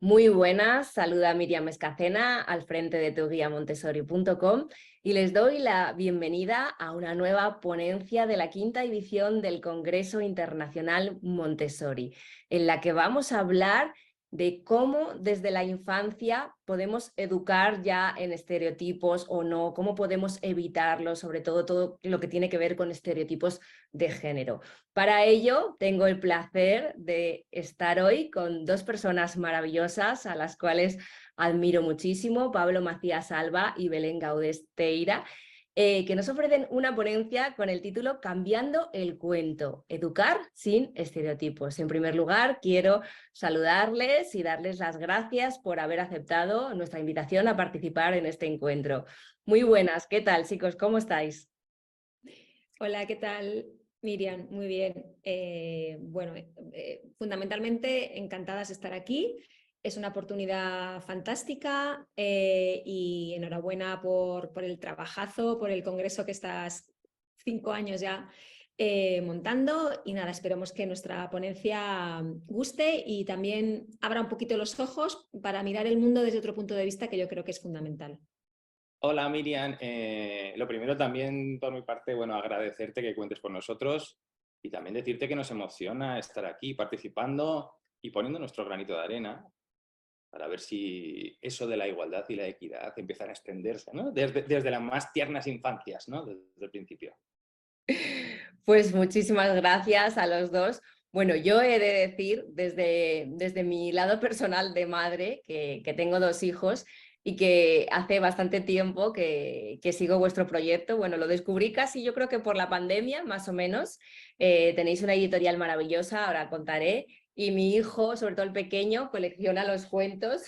Muy buenas, saluda Miriam Escacena al frente de tuguiamontessori.com y les doy la bienvenida a una nueva ponencia de la quinta edición del Congreso Internacional Montessori, en la que vamos a hablar de cómo desde la infancia podemos educar ya en estereotipos o no, cómo podemos evitarlo, sobre todo lo que tiene que ver con estereotipos de género. Para ello, tengo el placer de estar hoy con dos personas maravillosas a las cuales admiro muchísimo, Pablo Macías Alba y Belén Gaudés Teira, que nos ofrecen una ponencia con el título Cambiando el cuento, educar sin estereotipos. En primer lugar, quiero saludarles y darles las gracias por haber aceptado nuestra invitación a participar en este encuentro. Muy buenas, ¿qué tal, chicos? ¿Cómo estáis? Hola, ¿qué tal, Miriam? Muy bien. Fundamentalmente encantadas de estar aquí. Es una oportunidad fantástica y enhorabuena por el trabajazo, por el congreso que estás 5 años ya montando. Y nada, esperemos que nuestra ponencia guste y también abra un poquito los ojos para mirar el mundo desde otro punto de vista que yo creo que es fundamental. Hola Miriam, lo primero también por mi parte, bueno, agradecerte que cuentes con nosotros y también decirte que nos emociona estar aquí participando y poniendo nuestro granito de arena para ver si eso de la igualdad y la equidad empiezan a extenderse, ¿no? Desde las más tiernas infancias, ¿no? Desde el principio. Pues muchísimas gracias a los dos. Bueno, yo he de decir desde mi lado personal de madre que tengo 2 hijos y que hace bastante tiempo que sigo vuestro proyecto. Bueno, lo descubrí casi yo creo que por la pandemia, más o menos. Tenéis una editorial maravillosa, ahora contaré. Y mi hijo, sobre todo el pequeño, colecciona los cuentos.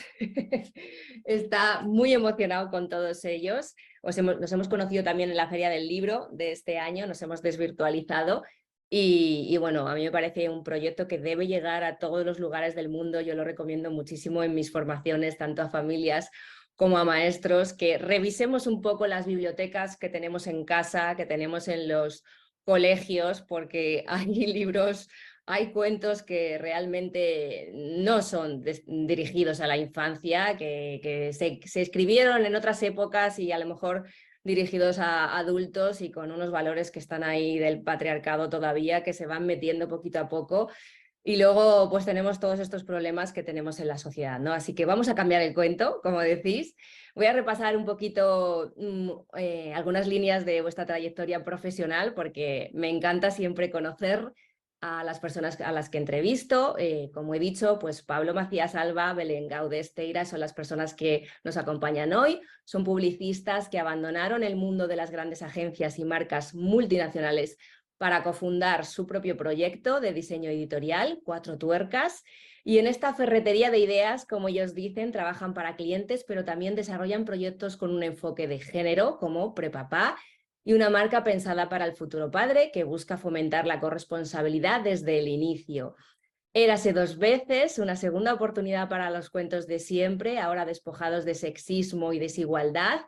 Está muy emocionado con todos ellos. Nos hemos conocido también en la Feria del Libro de este año, nos hemos desvirtualizado y bueno, a mí me parece un proyecto que debe llegar a todos los lugares del mundo. Yo lo recomiendo muchísimo en mis formaciones, tanto a familias como a maestros, que revisemos un poco las bibliotecas que tenemos en casa, que tenemos en los colegios, porque hay libros, hay cuentos que realmente no son dirigidos a la infancia, que se escribieron en otras épocas y a lo mejor dirigidos a adultos y con unos valores que están ahí del patriarcado todavía, que se van metiendo poquito a poco. Y luego pues tenemos todos estos problemas que tenemos en la sociedad, ¿no? Así que vamos a cambiar el cuento, como decís. Voy a repasar un poquito algunas líneas de vuestra trayectoria profesional porque me encanta siempre conocer a las personas a las que entrevisto. Como he dicho, pues Pablo Macías Alba, Belén Gaudés Teira son las personas que nos acompañan hoy. Son publicistas que abandonaron el mundo de las grandes agencias y marcas multinacionales para cofundar su propio proyecto de diseño editorial, Cuatro Tuercas, y en esta ferretería de ideas, como ellos dicen, trabajan para clientes, pero también desarrollan proyectos con un enfoque de género, como Prepapá, y una marca pensada para el futuro padre que busca fomentar la corresponsabilidad desde el inicio. Érase 2 veces, una segunda oportunidad para los cuentos de siempre, ahora despojados de sexismo y desigualdad,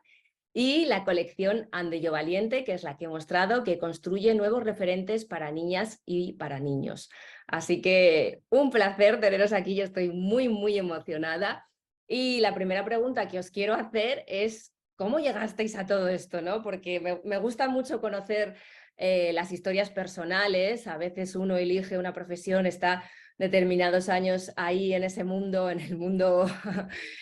y la colección Ande yo valiente, que es la que he mostrado, que construye nuevos referentes para niñas y para niños. Así que un placer teneros aquí, yo estoy muy emocionada. Y la primera pregunta que os quiero hacer es, ¿cómo llegasteis a todo esto, no? Porque me gusta mucho conocer las historias personales. A veces uno elige una profesión, está determinados años ahí en ese mundo, en el mundo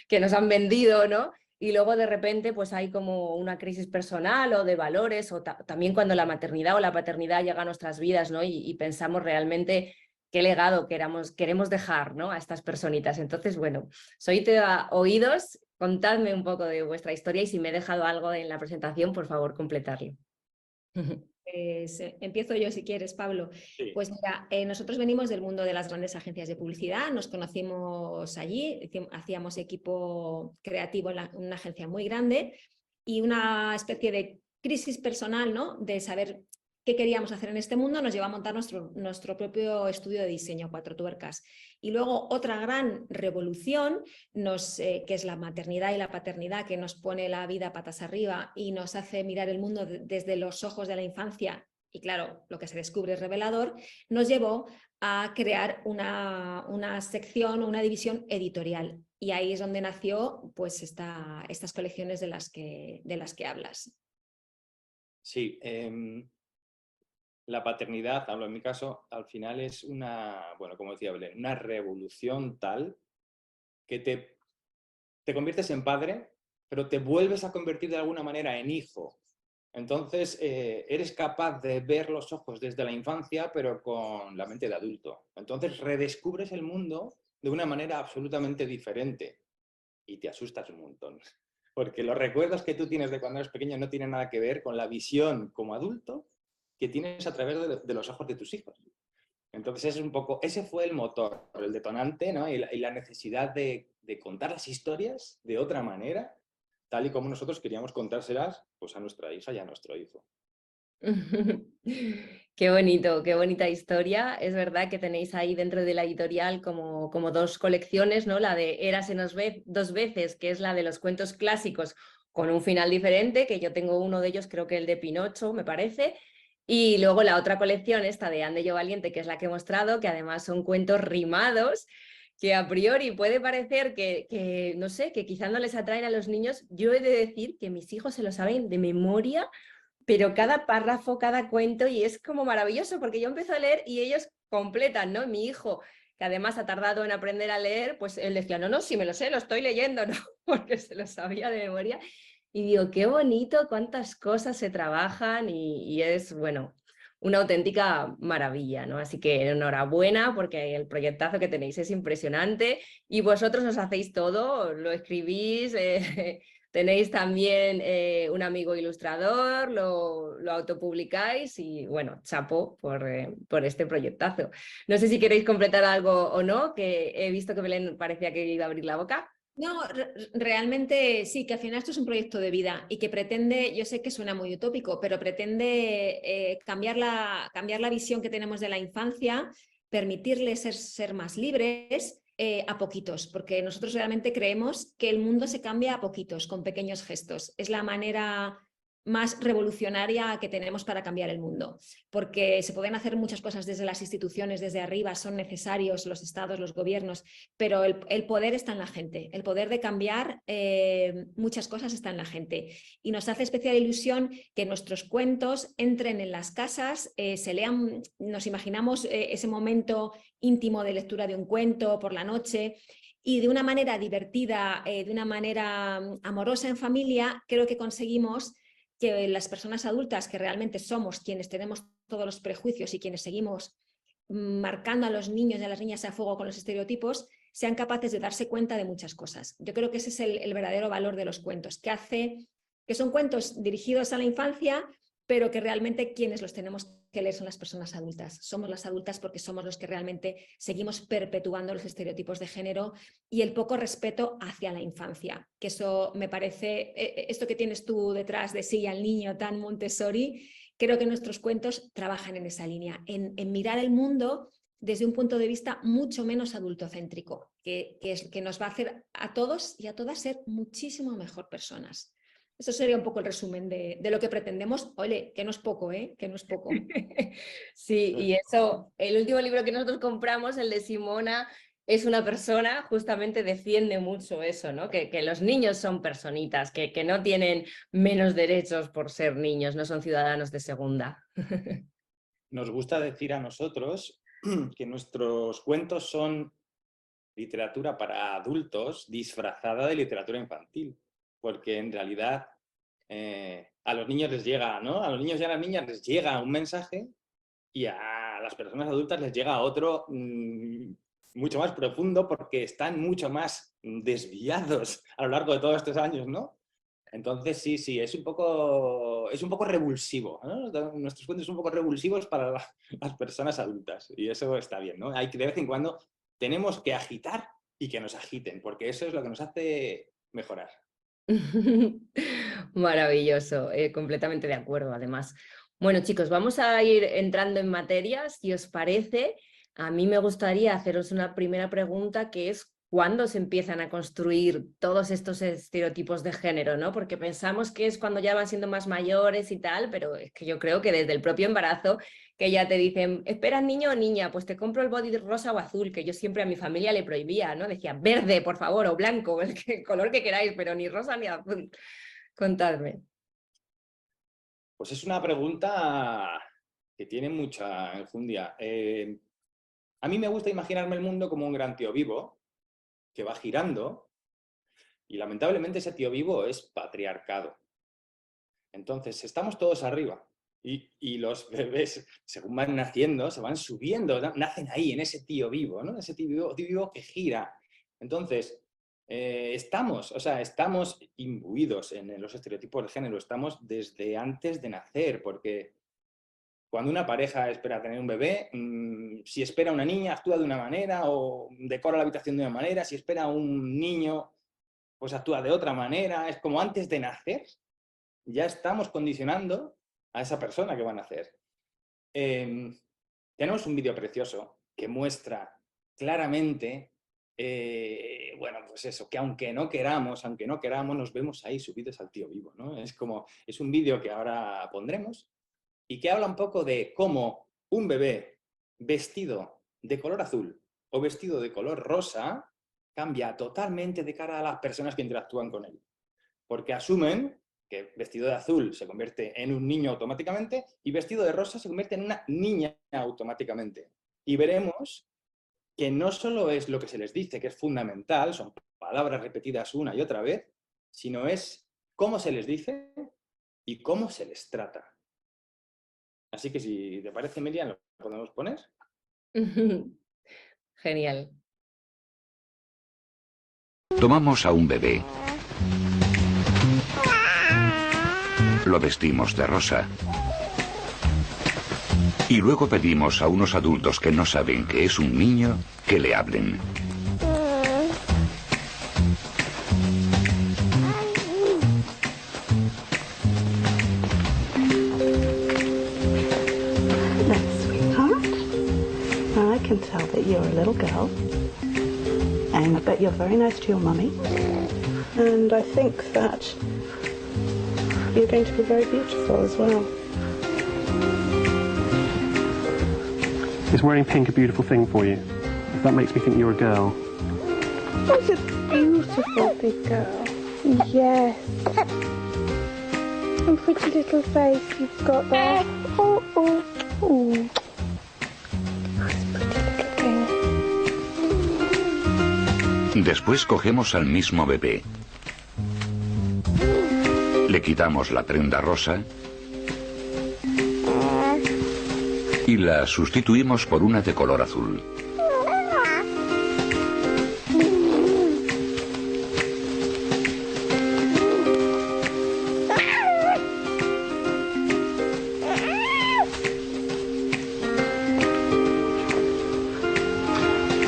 que nos han vendido, ¿no? Y luego de repente pues hay como una crisis personal o de valores, o también cuando la maternidad o la paternidad llega a nuestras vidas, ¿no? Y pensamos realmente qué legado queremos dejar, ¿no? A estas personitas. Entonces, bueno, soy de oídos, contadme un poco de vuestra historia y si me he dejado algo en la presentación, por favor, completarlo. Empiezo yo si quieres, Pablo. Sí. Pues mira, nosotros venimos del mundo de las grandes agencias de publicidad, nos conocimos allí, hacíamos equipo creativo en una agencia muy grande y una especie de crisis personal, ¿no? De saber qué queríamos hacer en este mundo, nos llevó a montar nuestro propio estudio de diseño, Cuatro Tuercas. Y luego otra gran revolución, que es la maternidad y la paternidad, que nos pone la vida patas arriba y nos hace mirar el mundo desde los ojos de la infancia y claro, lo que se descubre es revelador, nos llevó a crear una sección o una división editorial. Y ahí es donde nació pues, estas colecciones de las que hablas. Sí, la paternidad, hablo en mi caso, al final es una, bueno, como decía Belén, una revolución tal que te conviertes en padre, pero te vuelves a convertir de alguna manera en hijo. Entonces, eres capaz de ver los ojos desde la infancia, pero con la mente de adulto. Entonces, redescubres el mundo de una manera absolutamente diferente y te asustas un montón. Porque los recuerdos que tú tienes de cuando eres pequeño no tienen nada que ver con la visión como adulto que tienes a través de los ojos de tus hijos. Entonces, ese fue el motor, el detonante, ¿no? Y la necesidad de contar las historias de otra manera, tal y como nosotros queríamos contárselas pues, a nuestra hija y a nuestro hijo. Qué bonito, qué bonita historia. Es verdad que tenéis ahí dentro de la editorial como dos colecciones, ¿no? La de Érase dos veces, que es la de los cuentos clásicos con un final diferente, que yo tengo uno de ellos, creo que el de Pinocho, me parece. Y luego la otra colección, esta de Ande yo valiente, que es la que he mostrado, que además son cuentos rimados, que a priori puede parecer que no sé, que quizás no les atraen a los niños. Yo he de decir que mis hijos se lo saben de memoria, pero cada párrafo, cada cuento, y es como maravilloso, porque yo empiezo a leer y ellos completan, ¿no? Mi hijo, que además ha tardado en aprender a leer, pues él decía, no, no, sí me lo sé, lo estoy leyendo, ¿no? Porque se lo sabía de memoria. Y digo, qué bonito, cuántas cosas se trabajan y es, bueno, una auténtica maravilla, ¿no? Así que enhorabuena porque el proyectazo que tenéis es impresionante y vosotros os hacéis todo, lo escribís, tenéis también un amigo ilustrador, lo autopublicáis y bueno, chapo por este proyectazo. No sé si queréis completar algo o no, que he visto que Belén parecía que iba a abrir la boca. No, realmente sí, que al final esto es un proyecto de vida y que pretende, yo sé que suena muy utópico, pero pretende cambiar la visión que tenemos de la infancia, permitirles ser más libres a poquitos, porque nosotros realmente creemos que el mundo se cambia a poquitos, con pequeños gestos. Es la manera más revolucionaria que tenemos para cambiar el mundo, porque se pueden hacer muchas cosas desde las instituciones, desde arriba, son necesarios los estados, los gobiernos, pero el poder está en la gente, el poder de cambiar muchas cosas está en la gente y nos hace especial ilusión que nuestros cuentos entren en las casas, se lean, nos imaginamos ese momento íntimo de lectura de un cuento por la noche y de una manera divertida, de una manera amorosa en familia, creo que conseguimos que las personas adultas que realmente somos quienes tenemos todos los prejuicios y quienes seguimos marcando a los niños y a las niñas a fuego con los estereotipos, sean capaces de darse cuenta de muchas cosas. Yo creo que ese es el verdadero valor de los cuentos, que son cuentos dirigidos a la infancia, pero que realmente quienes los tenemos que leer son las personas adultas. Somos las adultas porque somos los que realmente seguimos perpetuando los estereotipos de género y el poco respeto hacia la infancia. Que eso me parece, esto que tienes tú detrás de sí al niño tan Montessori, creo que nuestros cuentos trabajan en esa línea, en mirar el mundo desde un punto de vista mucho menos adultocéntrico, que nos va a hacer a todos y a todas ser muchísimo mejor personas. Eso sería un poco el resumen de lo que pretendemos. Ole, que no es poco, ¿eh? Que no es poco. Sí, y eso, el último libro que nosotros compramos, el de Simona, es una persona, justamente defiende mucho eso, ¿no? Que los niños son personitas, que no tienen menos derechos por ser niños, no son ciudadanos de segunda. Nos gusta decir a nosotros que nuestros cuentos son literatura para adultos disfrazada de literatura infantil, porque en realidad a los niños les llega, ¿no? A los niños y a las niñas les llega un mensaje y a las personas adultas les llega otro mucho más profundo porque están mucho más desviados a lo largo de todos estos años, ¿no? Entonces, sí, es un poco revulsivo, ¿no? Nuestros cuentos son un poco revulsivos para las personas adultas y eso está bien, ¿no? Hay que de vez en cuando tenemos que agitar y que nos agiten, porque eso es lo que nos hace mejorar. Maravilloso, completamente de acuerdo, además. Bueno, chicos, vamos a ir entrando en materia, si os parece. A mí me gustaría haceros una primera pregunta que es cuándo se empiezan a construir todos estos estereotipos de género, ¿no? Porque pensamos que es cuando ya van siendo más mayores y tal, pero es que yo creo que desde el propio embarazo, que ya te dicen, ¿esperas niño o niña? Pues te compro el body rosa o azul, que yo siempre a mi familia le prohibía, ¿no? Decía, verde, por favor, o blanco, el color que queráis, pero ni rosa ni azul. Contadme. Pues es una pregunta que tiene mucha enjundia. A mí me gusta imaginarme el mundo como un gran tío vivo que va girando y lamentablemente ese tío vivo es patriarcado. Entonces, estamos todos arriba y los bebés, según van naciendo, se van subiendo, nacen ahí, en ese tío vivo, ¿no? Ese tío vivo que gira. Entonces, estamos imbuidos en los estereotipos de género, estamos desde antes de nacer, porque cuando una pareja espera tener un bebé, si espera una niña, actúa de una manera o decora la habitación de una manera, si espera un niño, pues actúa de otra manera. Es como antes de nacer, ya estamos condicionando a esa persona que va a nacer. Tenemos un vídeo precioso que muestra claramente, bueno, pues eso, que aunque no queramos, nos vemos ahí subidos al tío vivo, ¿no? Es un vídeo que ahora pondremos y que habla un poco de cómo un bebé vestido de color azul o vestido de color rosa cambia totalmente de cara a las personas que interactúan con él. Porque asumen que vestido de azul se convierte en un niño automáticamente y vestido de rosa se convierte en una niña automáticamente. Y veremos que no solo es lo que se les dice, que es fundamental, son palabras repetidas una y otra vez, sino es cómo se les dice y cómo se les trata. Así que si te parece, Miriam, ¿lo podemos poner? Genial. Tomamos a un bebé. Lo vestimos de rosa. Y luego pedimos a unos adultos que no saben que es un niño que le hablen. I can tell that you're a little girl, and I bet you're very nice to your mummy, and I think that you're going to be very beautiful as well. Is wearing pink a beautiful thing for you? If that makes me think you're a girl. Oh, it's a beautiful big girl. Yes. And pretty little face you've got there. Oh, oh, oh. Después cogemos al mismo bebé. Le quitamos la prenda rosa y la sustituimos por una de color azul.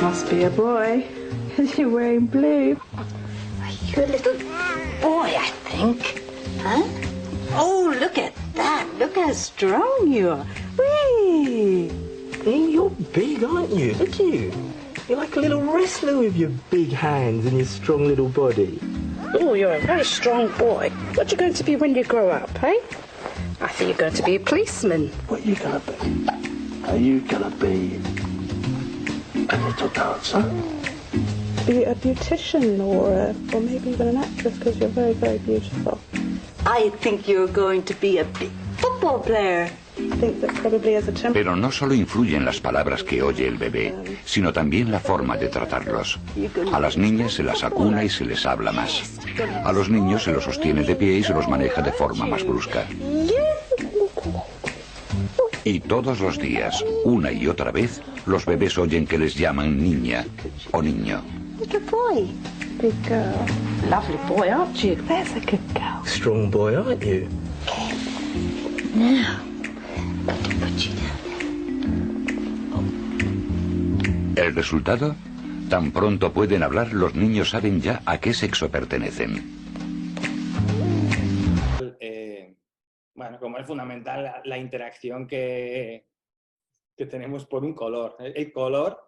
Must be a boy, because you're wearing blue. Are you a little boy, I think? Huh? Oh, look at that. Look how strong you are. Whee! Hey, you're big, aren't you? Look at you. You're like a little wrestler with your big hands and your strong little body. Oh, you're a very strong boy. What you going to be when you grow up, eh? I think you're going to be a policeman. What are you gonna be? Are you gonna be a little dancer? Be a beautician or maybe even an actress, because you're very, very beautiful. I think you're going to be a big football player. I think that probably as a temper. Pero no solo influyen las palabras que oye el bebé, sino también la forma de tratarlos. A las niñas se las acuna y se les habla más. A los niños se los sostiene de pie y se los maneja de forma más brusca. Y todos los días, una y otra vez, los bebés oyen que les llaman niña o niño. Little boy. Big girl. Lovely boy, aren't you? There's a good girl. Strong boy, aren't you? Now, I'm going to put you down there. ¿El resultado? Tan pronto pueden hablar, los niños saben ya a qué sexo pertenecen. Bueno, como es fundamental la interacción que tenemos por un color. El color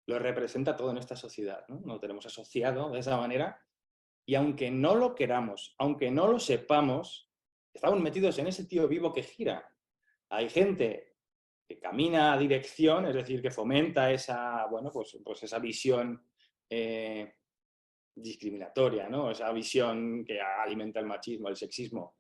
lo representa todo en esta sociedad, ¿no? Lo tenemos asociado de esa manera y aunque no lo queramos, aunque no lo sepamos, estamos metidos en ese tío vivo que gira. Hay gente que camina a dirección, es decir, que fomenta esa, bueno, pues esa visión discriminatoria, ¿no? Esa visión que alimenta el machismo, el sexismo.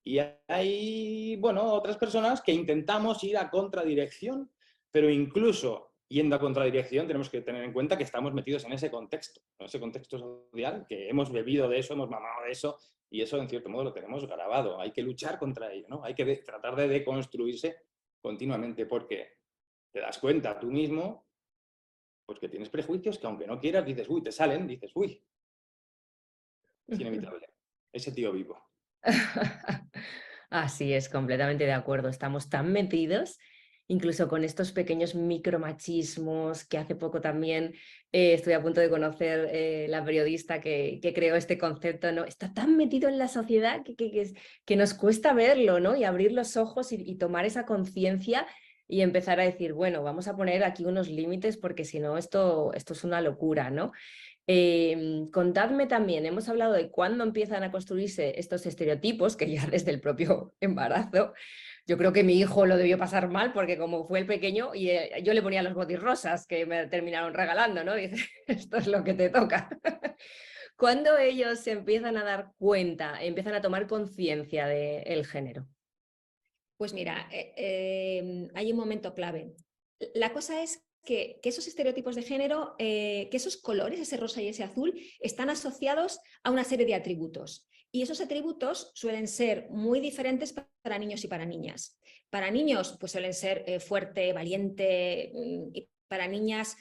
Y hay, bueno, otras personas que intentamos ir a contradirección, pero incluso yendo a contradirección tenemos que tener en cuenta que estamos metidos en ese contexto social, que hemos bebido de eso, hemos mamado de eso, y eso en cierto modo lo tenemos grabado. Hay que luchar contra ello, ¿no? Hay que tratar de deconstruirse continuamente, porque te das cuenta tú mismo pues que tienes prejuicios que aunque no quieras dices, uy, te salen, dices, uy, es inevitable. Ese tío vivo. Así es, completamente de acuerdo. Estamos tan metidos, incluso con estos pequeños micromachismos, que hace poco también estoy a punto de conocer la periodista que creó este concepto, ¿no? Está tan metido en la sociedad que nos cuesta verlo, ¿no? Y abrir los ojos y tomar esa conciencia y empezar a decir, bueno, vamos a poner aquí unos límites porque si no esto es una locura, ¿no? Contadme también, hemos hablado de cuándo empiezan a construirse estos estereotipos, que ya desde el propio embarazo, yo creo que mi hijo lo debió pasar mal porque como fue el pequeño y yo le ponía los botis rosas que me terminaron regalando, ¿no? Dice, esto es lo que te toca. ¿Cuándo ellos se empiezan a dar cuenta, empiezan a tomar conciencia del género? Pues mira, hay un momento clave. La cosa es que esos estereotipos de género, que esos colores, ese rosa y ese azul, están asociados a una serie de atributos. Y esos atributos suelen ser muy diferentes para niños y para niñas. Para niños pues suelen ser fuerte, valiente, y para niñas,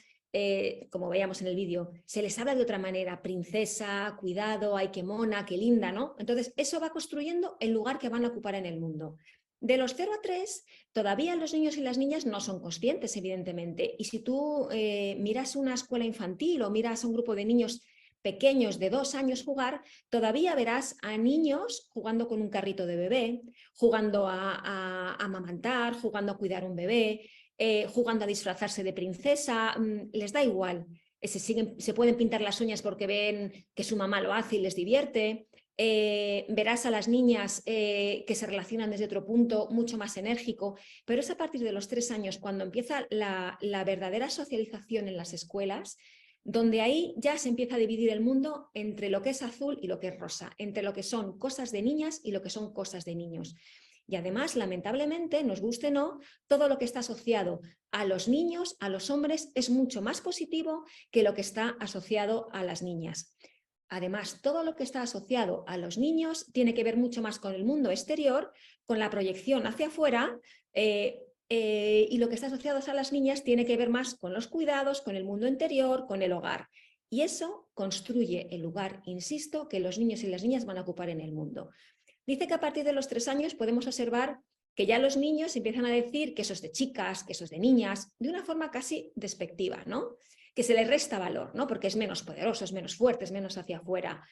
como veíamos en el vídeo, se les habla de otra manera, princesa, cuidado, ay, qué mona, qué linda, ¿no? Entonces eso va construyendo el lugar que van a ocupar en el mundo. De los 0 a 3, todavía los niños y las niñas no son conscientes, evidentemente. Y si tú miras una escuela infantil o miras a un grupo de niños pequeños de 2 años jugar, todavía verás a niños jugando con un carrito de bebé, jugando a amamantar, jugando a cuidar un bebé, jugando a disfrazarse de princesa, les da igual. Se pueden pintar las uñas porque ven que su mamá lo hace y les divierte. Verás a las niñas que se relacionan desde otro punto mucho más enérgico, pero es a partir de los 3 años cuando empieza la verdadera socialización en las escuelas, donde ahí ya se empieza a dividir el mundo entre lo que es azul y lo que es rosa, entre lo que son cosas de niñas y lo que son cosas de niños. Y además, lamentablemente, nos guste o no, todo lo que está asociado a los niños, a los hombres, es mucho más positivo que lo que está asociado a las niñas. Además, todo lo que está asociado a los niños tiene que ver mucho más con el mundo exterior, con la proyección hacia afuera, y lo que está asociado a las niñas tiene que ver más con los cuidados, con el mundo interior, con el hogar. Y eso construye el lugar, insisto, que los niños y las niñas van a ocupar en el mundo. Dice que a partir de los 3 años podemos observar que ya los niños empiezan a decir que eso es de chicas, que eso es de niñas, de una forma casi despectiva, ¿no? Que se les resta valor, ¿no? Porque es menos poderoso, es menos fuerte, es menos hacia afuera.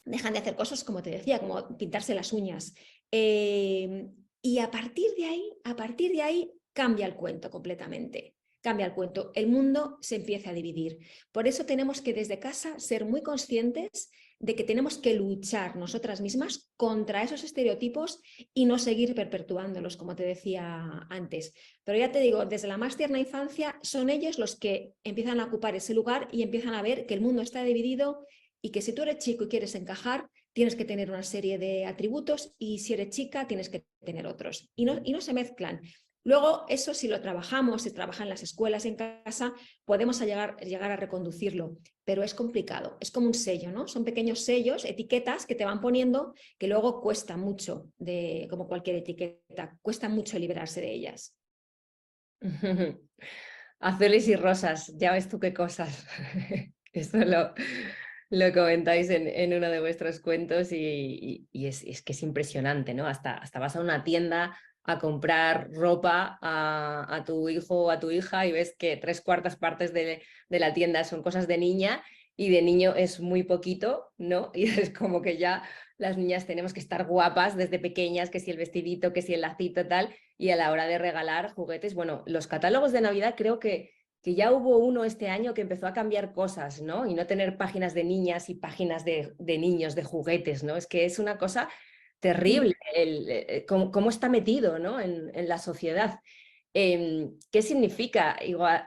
Dejan de hacer cosas, como te decía, como pintarse las uñas. Y a partir de ahí cambia el cuento completamente. Cambia el cuento. El mundo se empieza a dividir. Por eso tenemos que desde casa ser muy conscientes de que tenemos que luchar nosotras mismas contra esos estereotipos y no seguir perpetuándolos, como te decía antes. Pero ya te digo, desde la más tierna infancia son ellos los que empiezan a ocupar ese lugar y empiezan a ver que el mundo está dividido y que si tú eres chico y quieres encajar, tienes que tener una serie de atributos y si eres chica tienes que tener otros. Y no se mezclan. Luego, eso si lo trabajamos, si trabaja en las escuelas, en casa, podemos llegar a reconducirlo, pero es complicado, es como un sello, ¿no? Son pequeños sellos, etiquetas que te van poniendo que luego cuesta mucho, como cualquier etiqueta, cuesta mucho librarse de ellas. Azules y rosas, ya ves tú qué cosas. Esto lo comentáis en uno de vuestros cuentos y es que es impresionante, ¿no? Hasta vas a una tienda a comprar ropa a tu hijo o a tu hija y ves que 3/4 partes de la tienda son cosas de niña y de niño es muy poquito, ¿no? Y es como que ya las niñas tenemos que estar guapas desde pequeñas, que si el vestidito, que si el lacito, tal, y a la hora de regalar juguetes, bueno, los catálogos de Navidad creo que que ya hubo uno este año que empezó a cambiar cosas, ¿no? Y no tener páginas de niñas y páginas de niños, de juguetes, ¿no? Es que es una cosa terrible cómo está metido, ¿no? en la sociedad. ¿Qué significa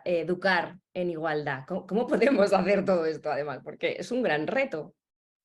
educar en igualdad? ¿Cómo podemos hacer todo esto además? Porque es un gran reto.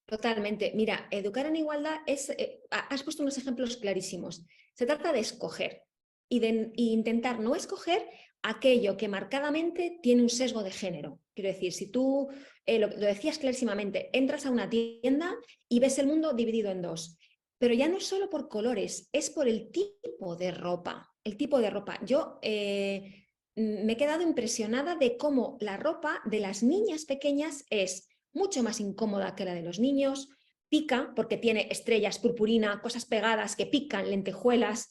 Totalmente. Mira, educar en igualdad es, has puesto unos ejemplos clarísimos. Se trata de escoger y intentar no escoger aquello que marcadamente tiene un sesgo de género. Quiero decir, si tú, lo decías clarísimamente, entras a una tienda y ves el mundo dividido en dos, pero ya no es solo por colores, es por el tipo de ropa. El tipo de ropa. Yo me he quedado impresionada de cómo la ropa de las niñas pequeñas es mucho más incómoda que la de los niños, pica porque tiene estrellas, purpurina, cosas pegadas que pican, lentejuelas,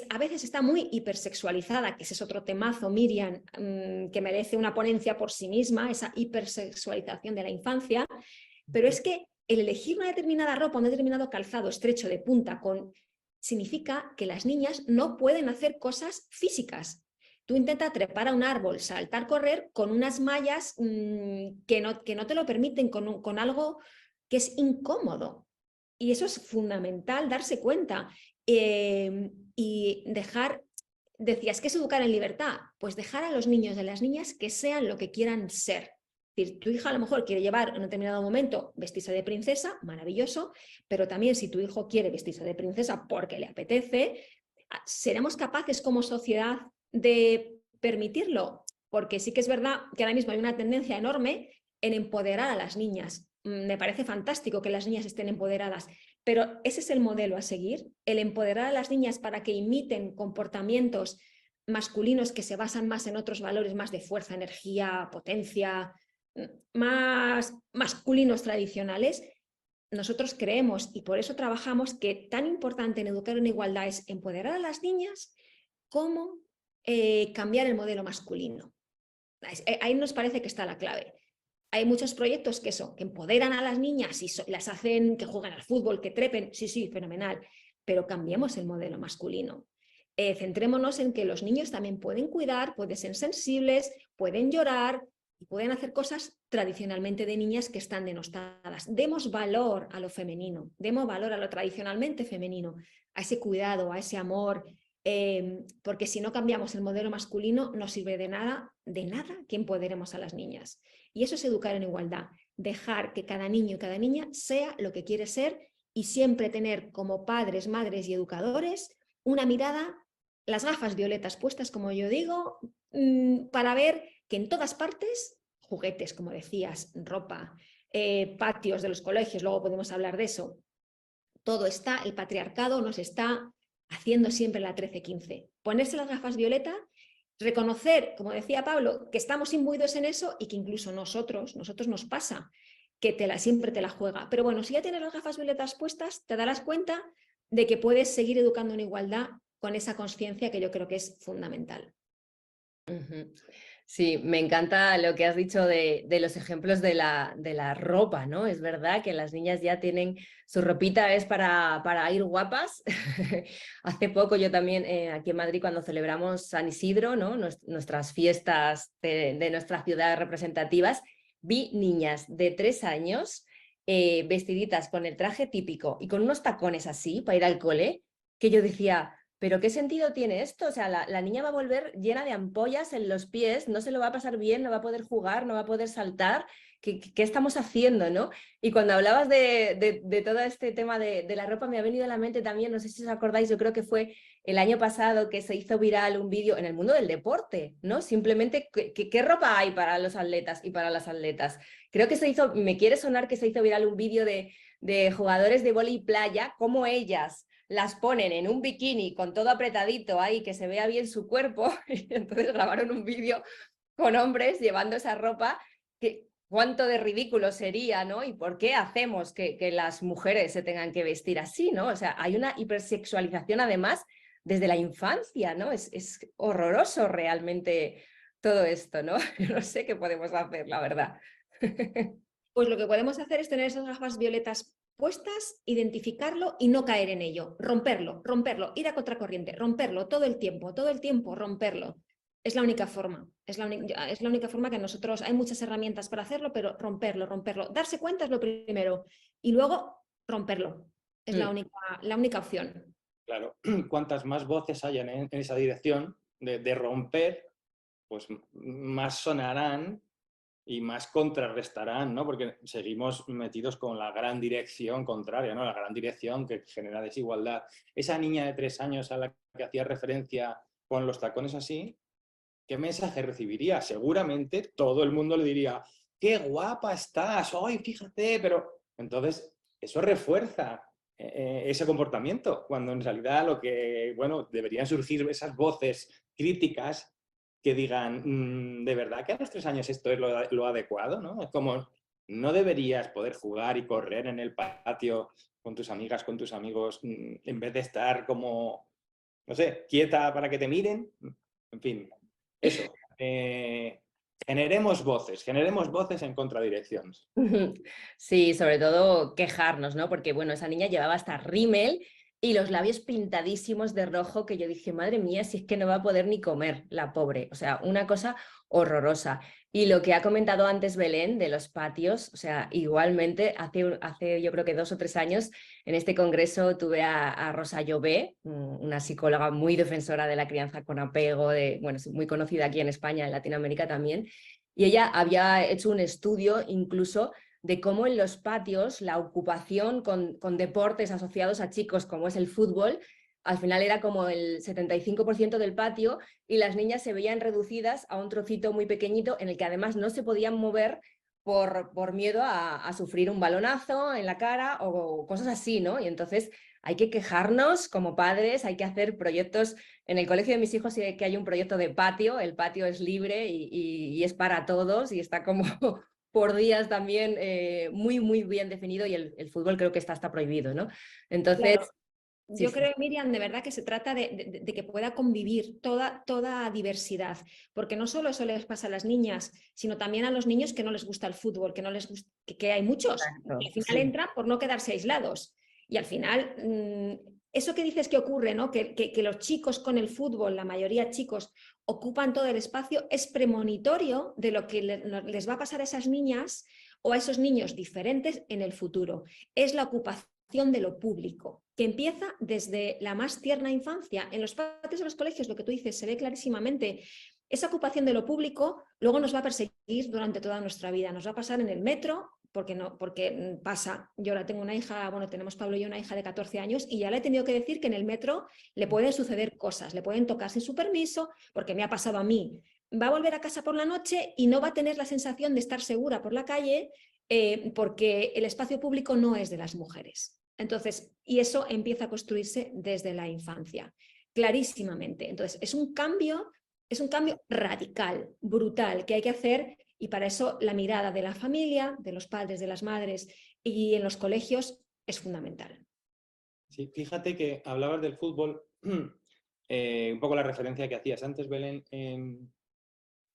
a veces está muy hipersexualizada, que ese es otro temazo, Miriam, que merece una ponencia por sí misma, esa hipersexualización de la infancia, pero es que el elegir una determinada ropa, un determinado calzado estrecho de punta significa que las niñas no pueden hacer cosas físicas. Tú intentas trepar a un árbol, saltar, correr con unas mallas que no te lo permiten, con algo que es incómodo. Y eso es fundamental, darse cuenta. Y dejar, decías, ¿qué es educar en libertad? Pues dejar a los niños y a las niñas que sean lo que quieran ser. Es decir, tu hija a lo mejor quiere llevar en un determinado momento vestirse de princesa, maravilloso, pero también si tu hijo quiere vestirse de princesa porque le apetece, ¿seremos capaces como sociedad de permitirlo? Porque sí que es verdad que ahora mismo hay una tendencia enorme en empoderar a las niñas. Me parece fantástico que las niñas estén empoderadas, pero ese es el modelo a seguir, el empoderar a las niñas para que imiten comportamientos masculinos que se basan más en otros valores, más de fuerza, energía, potencia, más masculinos tradicionales. Nosotros creemos, y por eso trabajamos, que tan importante en educar en igualdad es empoderar a las niñas como cambiar el modelo masculino. Ahí nos parece que está la clave. Hay muchos proyectos que empoderan a las niñas y las hacen que jueguen al fútbol, que trepen, sí, fenomenal, pero cambiemos el modelo masculino. Centrémonos en que los niños también pueden cuidar, pueden ser sensibles, pueden llorar y pueden hacer cosas tradicionalmente de niñas que están denostadas. Demos valor a lo femenino, demos valor a lo tradicionalmente femenino, a ese cuidado, a ese amor, porque si no cambiamos el modelo masculino no sirve de nada que empoderemos a las niñas. Y eso es educar en igualdad, dejar que cada niño y cada niña sea lo que quiere ser y siempre tener como padres, madres y educadores una mirada, las gafas violetas puestas, como yo digo, para ver que en todas partes, juguetes, como decías, ropa, patios de los colegios, luego podemos hablar de eso, todo está, el patriarcado nos está haciendo siempre la 13-15. Ponerse las gafas violetas, reconocer, como decía Pablo, que estamos imbuidos en eso y que incluso nosotros nos pasa que siempre te la juega. Pero bueno, si ya tienes las gafas violetas puestas, te darás cuenta de que puedes seguir educando en igualdad con esa conciencia que yo creo que es fundamental. Sí, me encanta lo que has dicho de los ejemplos de la ropa, ¿no? Es verdad que las niñas ya tienen su ropita, es para ir guapas. Hace poco yo también aquí en Madrid, cuando celebramos San Isidro, ¿no? Nuestras fiestas de nuestra ciudad representativas, vi niñas de 3 años vestiditas con el traje típico y con unos tacones así para ir al cole, que yo decía, ¿pero qué sentido tiene esto? O sea, la niña va a volver llena de ampollas en los pies, no se lo va a pasar bien, no va a poder jugar, no va a poder saltar. ¿Qué estamos haciendo, no? Y cuando hablabas de todo este tema de la ropa, me ha venido a la mente también, no sé si os acordáis, yo creo que fue el año pasado que se hizo viral un vídeo en el mundo del deporte, ¿no? Simplemente, ¿qué ropa hay para los atletas y para las atletas? Creo que me quiere sonar que se hizo viral un vídeo de jugadores de vóley playa, cómo ellas las ponen en un bikini con todo apretadito ahí, que se vea bien su cuerpo, y entonces grabaron un vídeo con hombres llevando esa ropa, que cuánto de ridículo sería, ¿no? Y por qué hacemos que las mujeres se tengan que vestir así, ¿no? O sea, hay una hipersexualización además desde la infancia, ¿no? Es horroroso realmente todo esto, ¿no? No sé qué podemos hacer, la verdad. Pues lo que podemos hacer es tener esas gafas violetas puestas, identificarlo y no caer en ello, romperlo, ir a contracorriente, romperlo todo el tiempo, romperlo. Es la única forma, es la única forma que nosotros, hay muchas herramientas para hacerlo, pero romperlo. Darse cuenta es lo primero y luego romperlo. Es la única opción. Claro, cuantas más voces hayan en esa dirección de romper, pues más sonarán y más contrarrestarán, ¿no? Porque seguimos metidos con la gran dirección contraria, ¿no? La gran dirección que genera desigualdad. Esa niña de 3 años a la que hacía referencia con los tacones así, ¿qué mensaje recibiría? Seguramente todo el mundo le diría, ¡qué guapa estás! ¡Ay, fíjate! Pero entonces eso refuerza ese comportamiento, cuando en realidad lo que, bueno, deberían surgir esas voces críticas que digan, ¿de verdad que a los 3 años esto es lo adecuado? ¿No? Es como, no deberías poder jugar y correr en el patio con tus amigas, con tus amigos, en vez de estar como, no sé, quieta para que te miren. En fin, eso. Generemos voces en contradirecciones. Sí, sobre todo quejarnos, ¿no? Porque, bueno, esa niña llevaba hasta rímel y los labios pintadísimos de rojo, que yo dije, madre mía, si es que no va a poder ni comer, la pobre. O sea, una cosa horrorosa. Y lo que ha comentado antes Belén de los patios, o sea, igualmente, hace yo creo que 2 o 3 años, en este congreso tuve a Rosa Llobé, una psicóloga muy defensora de la crianza con apego, bueno, muy conocida aquí en España, en Latinoamérica también, y ella había hecho un estudio incluso de cómo en los patios la ocupación con deportes asociados a chicos como es el fútbol, al final era como el 75% del patio y las niñas se veían reducidas a un trocito muy pequeñito en el que además no se podían mover por miedo a sufrir un balonazo en la cara o cosas así, ¿no? Y entonces hay que quejarnos como padres, hay que hacer proyectos. En el colegio de mis hijos sí que hay un proyecto de patio, el patio es libre y es para todos y está como por días también muy, muy bien definido y el fútbol creo que está prohibido, ¿no? Entonces... Claro. Yo creo, Miriam, de verdad que se trata de que pueda convivir toda diversidad, porque no solo eso les pasa a las niñas, sino también a los niños que no les gusta el fútbol, que no les gusta, que hay muchos, Exacto, y al final sí. entran por no quedarse aislados. Y al final, eso que dices que ocurre, ¿no? Que los chicos con el fútbol, la mayoría chicos, ocupan todo el espacio, es premonitorio de lo que les va a pasar a esas niñas o a esos niños diferentes en el futuro. Es la ocupación de lo público, que empieza desde la más tierna infancia. En los patios de los colegios, lo que tú dices, se ve clarísimamente. Esa ocupación de lo público luego nos va a perseguir durante toda nuestra vida. Nos va a pasar en el metro, porque pasa. Yo ahora tengo una hija, bueno, tenemos Pablo y yo una hija de 14 años y ya le he tenido que decir que en el metro le pueden suceder cosas, le pueden tocar sin su permiso, porque me ha pasado a mí. Va a volver a casa por la noche y no va a tener la sensación de estar segura por la calle porque el espacio público no es de las mujeres. Entonces, y eso empieza a construirse desde la infancia, clarísimamente. Entonces, es un cambio radical, brutal, que hay que hacer y para eso la mirada de la familia, de los padres, de las madres y en los colegios es fundamental. Sí, fíjate que hablabas del fútbol, un poco la referencia que hacías antes, Belén,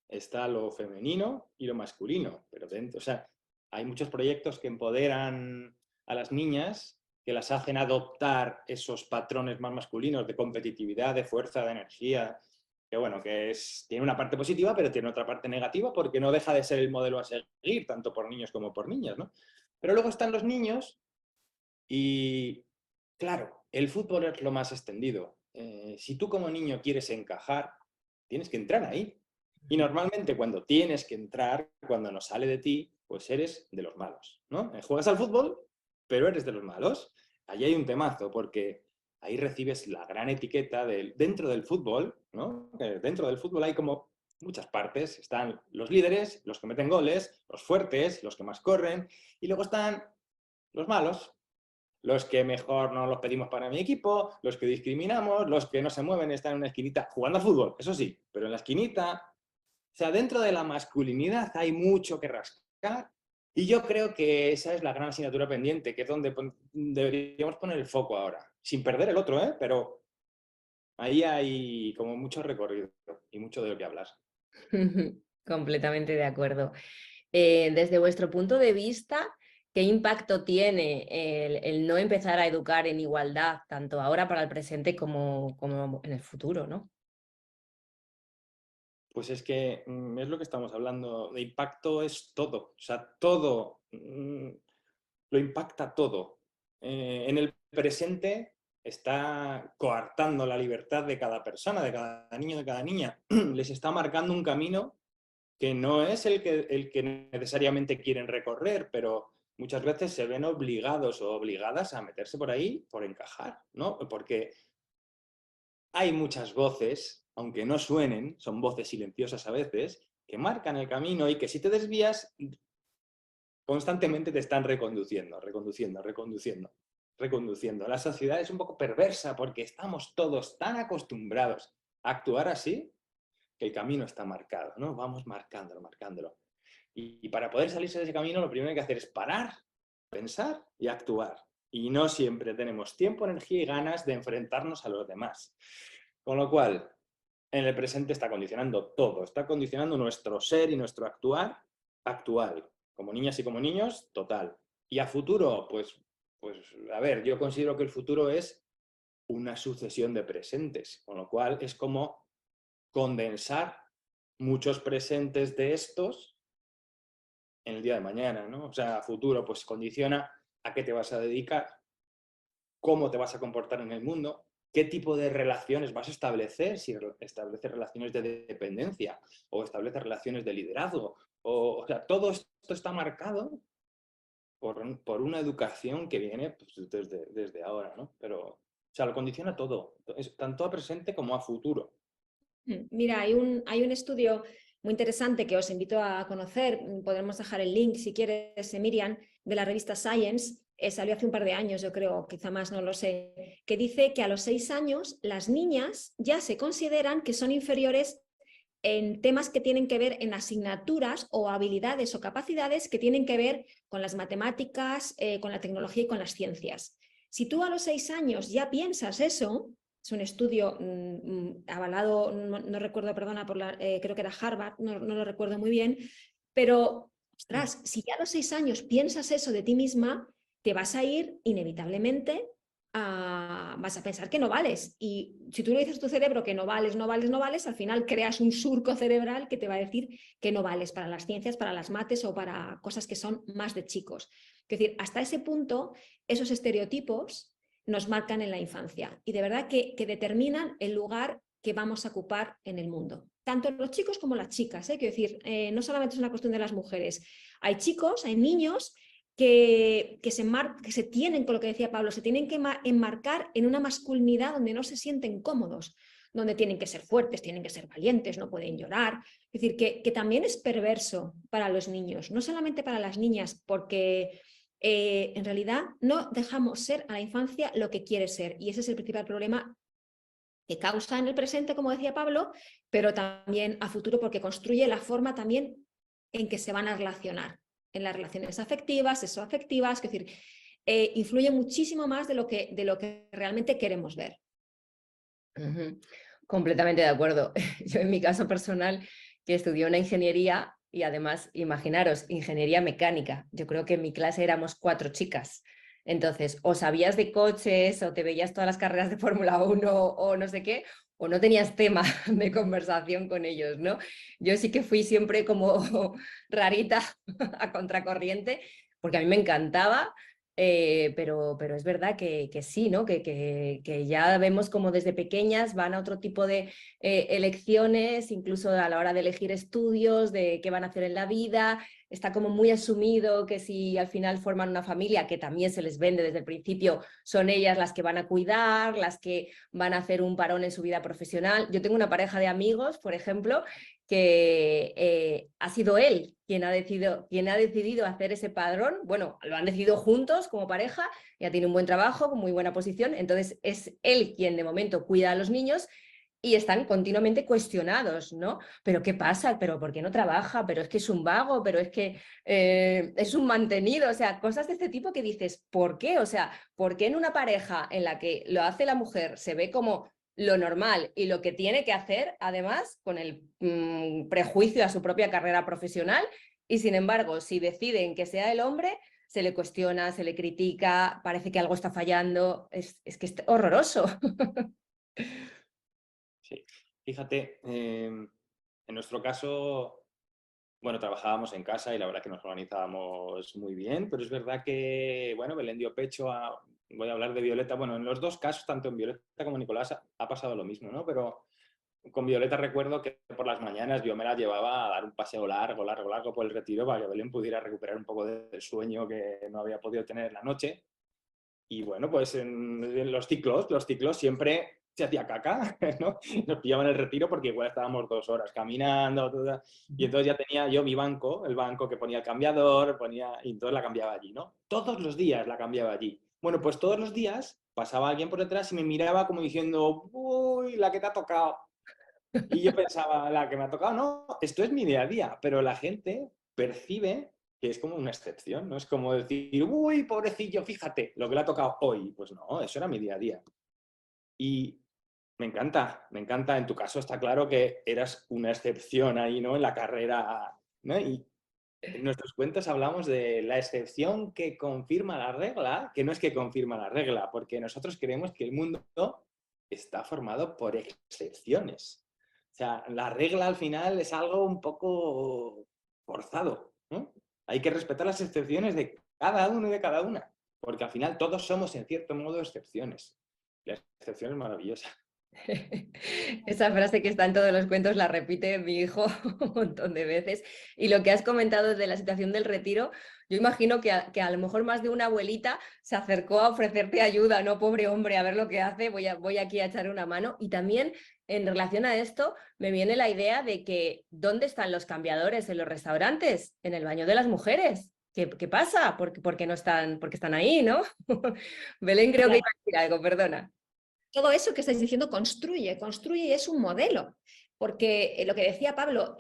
está lo femenino y lo masculino, pero dentro, o sea, hay muchos proyectos que empoderan a las niñas, que las hacen adoptar esos patrones más masculinos de competitividad, de fuerza, de energía, que bueno, tiene una parte positiva, pero tiene otra parte negativa porque no deja de ser el modelo a seguir, tanto por niños como por niñas, ¿no? Pero luego están los niños y, claro, el fútbol es lo más extendido. Si tú como niño quieres encajar, tienes que entrar ahí. Y normalmente cuando tienes que entrar, cuando no sale de ti, pues eres de los malos, ¿no? Juegas al fútbol, pero eres de los malos. Allí hay un temazo, porque ahí recibes la gran etiqueta dentro del fútbol, ¿no? Dentro del fútbol hay como muchas partes. Están los líderes, los que meten goles, los fuertes, los que más corren, y luego están los malos, los que mejor no los pedimos para mi equipo, los que discriminamos, los que no se mueven, están en una esquinita jugando al fútbol, eso sí, pero en la esquinita. O sea, dentro de la masculinidad hay mucho que rascar y yo creo que esa es la gran asignatura pendiente, que es donde deberíamos poner el foco ahora, sin perder el otro, ¿eh? Pero ahí hay como mucho recorrido y mucho de lo que hablar. Completamente de acuerdo. Desde vuestro punto de vista, ¿qué impacto tiene el no empezar a educar en igualdad, tanto ahora para el presente como en el futuro, ¿no? Pues es que es lo que estamos hablando, de impacto es todo, o sea, todo lo impacta todo. En el presente está coartando la libertad de cada persona, de cada niño, de cada niña. Les está marcando un camino que no es el que necesariamente quieren recorrer, pero muchas veces se ven obligados o obligadas a meterse por ahí por encajar, ¿no? Porque hay muchas voces, aunque no suenen, son voces silenciosas a veces, que marcan el camino y que si te desvías, constantemente te están reconduciendo, reconduciendo, reconduciendo, reconduciendo. La sociedad es un poco perversa porque estamos todos tan acostumbrados a actuar así que el camino está marcado, ¿no? Vamos marcándolo, marcándolo. Y para poder salirse de ese camino, lo primero que hay que hacer es parar, pensar y actuar. Y no siempre tenemos tiempo, energía y ganas de enfrentarnos a los demás. Con lo cual, en el presente está condicionando todo, está condicionando nuestro ser y nuestro actuar actual. Como niñas y como niños, total. Y a futuro, pues a ver, yo considero que el futuro es una sucesión de presentes, con lo cual es como condensar muchos presentes de estos en el día de mañana, ¿no? O sea, a futuro, pues condiciona a qué te vas a dedicar, cómo te vas a comportar en el mundo, qué tipo de relaciones vas a establecer, si estableces relaciones de dependencia o estableces relaciones de liderazgo. O sea, todo esto está marcado por una educación que viene pues, desde ahora, ¿no? Pero, o sea, lo condiciona todo, tanto a presente como a futuro. Mira, hay un estudio muy interesante que os invito a conocer, podremos dejar el link si quieres, Miriam, de la revista Science, salió hace un par de años, yo creo, quizá más, no lo sé, que dice que a los 6 años las niñas ya se consideran que son inferiores en temas que tienen que ver en asignaturas o habilidades o capacidades que tienen que ver con las matemáticas, con la tecnología y con las ciencias. Si tú a los 6 años ya piensas eso, es un estudio avalado, no recuerdo, perdona, creo que era Harvard, no lo recuerdo muy bien, pero, ostras, si ya a los 6 años piensas eso de ti misma, te vas a ir inevitablemente vas a pensar que no vales. Y si tú le dices a tu cerebro que no vales, no vales, no vales, al final creas un surco cerebral que te va a decir que no vales para las ciencias, para las mates o para cosas que son más de chicos. Es decir, hasta ese punto, esos estereotipos nos marcan en la infancia y de verdad que determinan el lugar que vamos a ocupar en el mundo. Tanto los chicos como las chicas, quiero decir, no solamente es una cuestión de las mujeres. Hay chicos, hay niños que se tienen, con lo que decía Pablo, se tienen que enmarcar en una masculinidad donde no se sienten cómodos, donde tienen que ser fuertes, tienen que ser valientes, no pueden llorar. Es decir, que también es perverso para los niños, no solamente para las niñas, porque en realidad no dejamos ser a la infancia lo que quiere ser, y ese es el principal problema que causa en el presente, como decía Pablo, pero también a futuro porque construye la forma también en que se van a relacionar, en las relaciones afectivas, sexoafectivas, es decir, influye muchísimo más de lo que realmente queremos ver. Completamente de acuerdo. Yo en mi caso personal, que estudié una ingeniería y además, imaginaros, ingeniería mecánica. Yo creo que en mi clase éramos 4 chicas. Entonces, o sabías de coches o te veías todas las carreras de Fórmula 1 o no sé qué, o no tenías tema de conversación con ellos, ¿no? Yo sí que fui siempre como rarita a contracorriente, porque a mí me encantaba, pero es verdad que sí, ¿no? Que ya vemos como desde pequeñas van a otro tipo de elecciones, incluso a la hora de elegir estudios, de qué van a hacer en la vida. Está como muy asumido que si al final forman una familia, que también se les vende desde el principio, son ellas las que van a cuidar, las que van a hacer un parón en su vida profesional. Yo tengo una pareja de amigos, por ejemplo, que ha sido él quien ha decidido hacer ese padrón. Bueno, lo han decidido juntos como pareja, ya tiene un buen trabajo, con muy buena posición, entonces es él quien de momento cuida a los niños y están continuamente cuestionados, ¿no? ¿Pero qué pasa? ¿Pero por qué no trabaja? ¿Pero es que es un vago? ¿Pero es que es un mantenido? O sea, cosas de este tipo que dices, ¿por qué? O sea, ¿por qué en una pareja en la que lo hace la mujer se ve como lo normal y lo que tiene que hacer, además, con el prejuicio a su propia carrera profesional, y sin embargo, si deciden que sea el hombre, se le cuestiona, se le critica, parece que algo está fallando, es que es horroroso. Sí, fíjate, En nuestro caso, bueno, trabajábamos en casa y la verdad que nos organizábamos muy bien, pero es verdad que, bueno, Belén dio pecho a... Voy a hablar de Violeta. Bueno, en los dos casos, tanto en Violeta como en Nicolás, ha pasado lo mismo, ¿no? Pero con Violeta recuerdo que por las mañanas yo me la llevaba a dar un paseo largo por el Retiro para que Belén pudiera recuperar un poco del sueño que no había podido tener la noche. Y bueno, pues en los ciclos siempre se hacía caca, ¿no? Nos pillaban en el Retiro porque igual estábamos 2 horas caminando, y entonces ya tenía yo mi banco, el banco que ponía el cambiador, y entonces la cambiaba allí, ¿no? Todos los días la cambiaba allí. Bueno, pues todos los días pasaba alguien por detrás y me miraba como diciendo, uy, la que te ha tocado. Y yo pensaba, la que me ha tocado, no, esto es mi día a día, pero la gente percibe que es como una excepción, ¿no? Es como decir, uy, pobrecillo, fíjate, lo que le ha tocado hoy. Pues no, eso era mi día a día. Y me encanta, en tu caso está claro que eras una excepción ahí, ¿no? En la carrera, ¿no? Y en nuestros cuentos hablamos de la excepción que confirma la regla, que no es que confirma la regla, porque nosotros creemos que el mundo está formado por excepciones. O sea, la regla al final es algo un poco forzado, ¿no? Hay que respetar las excepciones de cada uno y de cada una, porque al final todos somos en cierto modo excepciones. La excepción es maravillosa. Esa frase que está en todos los cuentos la repite mi hijo un montón de veces. Y lo que has comentado de la situación del Retiro, yo imagino que a lo mejor más de una abuelita se acercó a ofrecerte ayuda, no, pobre hombre, a ver lo que hace, voy aquí a echar una mano. Y también en relación a esto me viene la idea de que ¿dónde están los cambiadores en los restaurantes? En el baño de las mujeres. ¿Qué pasa? ¿Por qué no están, porque están ahí, ¿no? Belén creo que iba a decir algo, perdona. Todo eso que estáis diciendo construye y es un modelo. Porque lo que decía Pablo,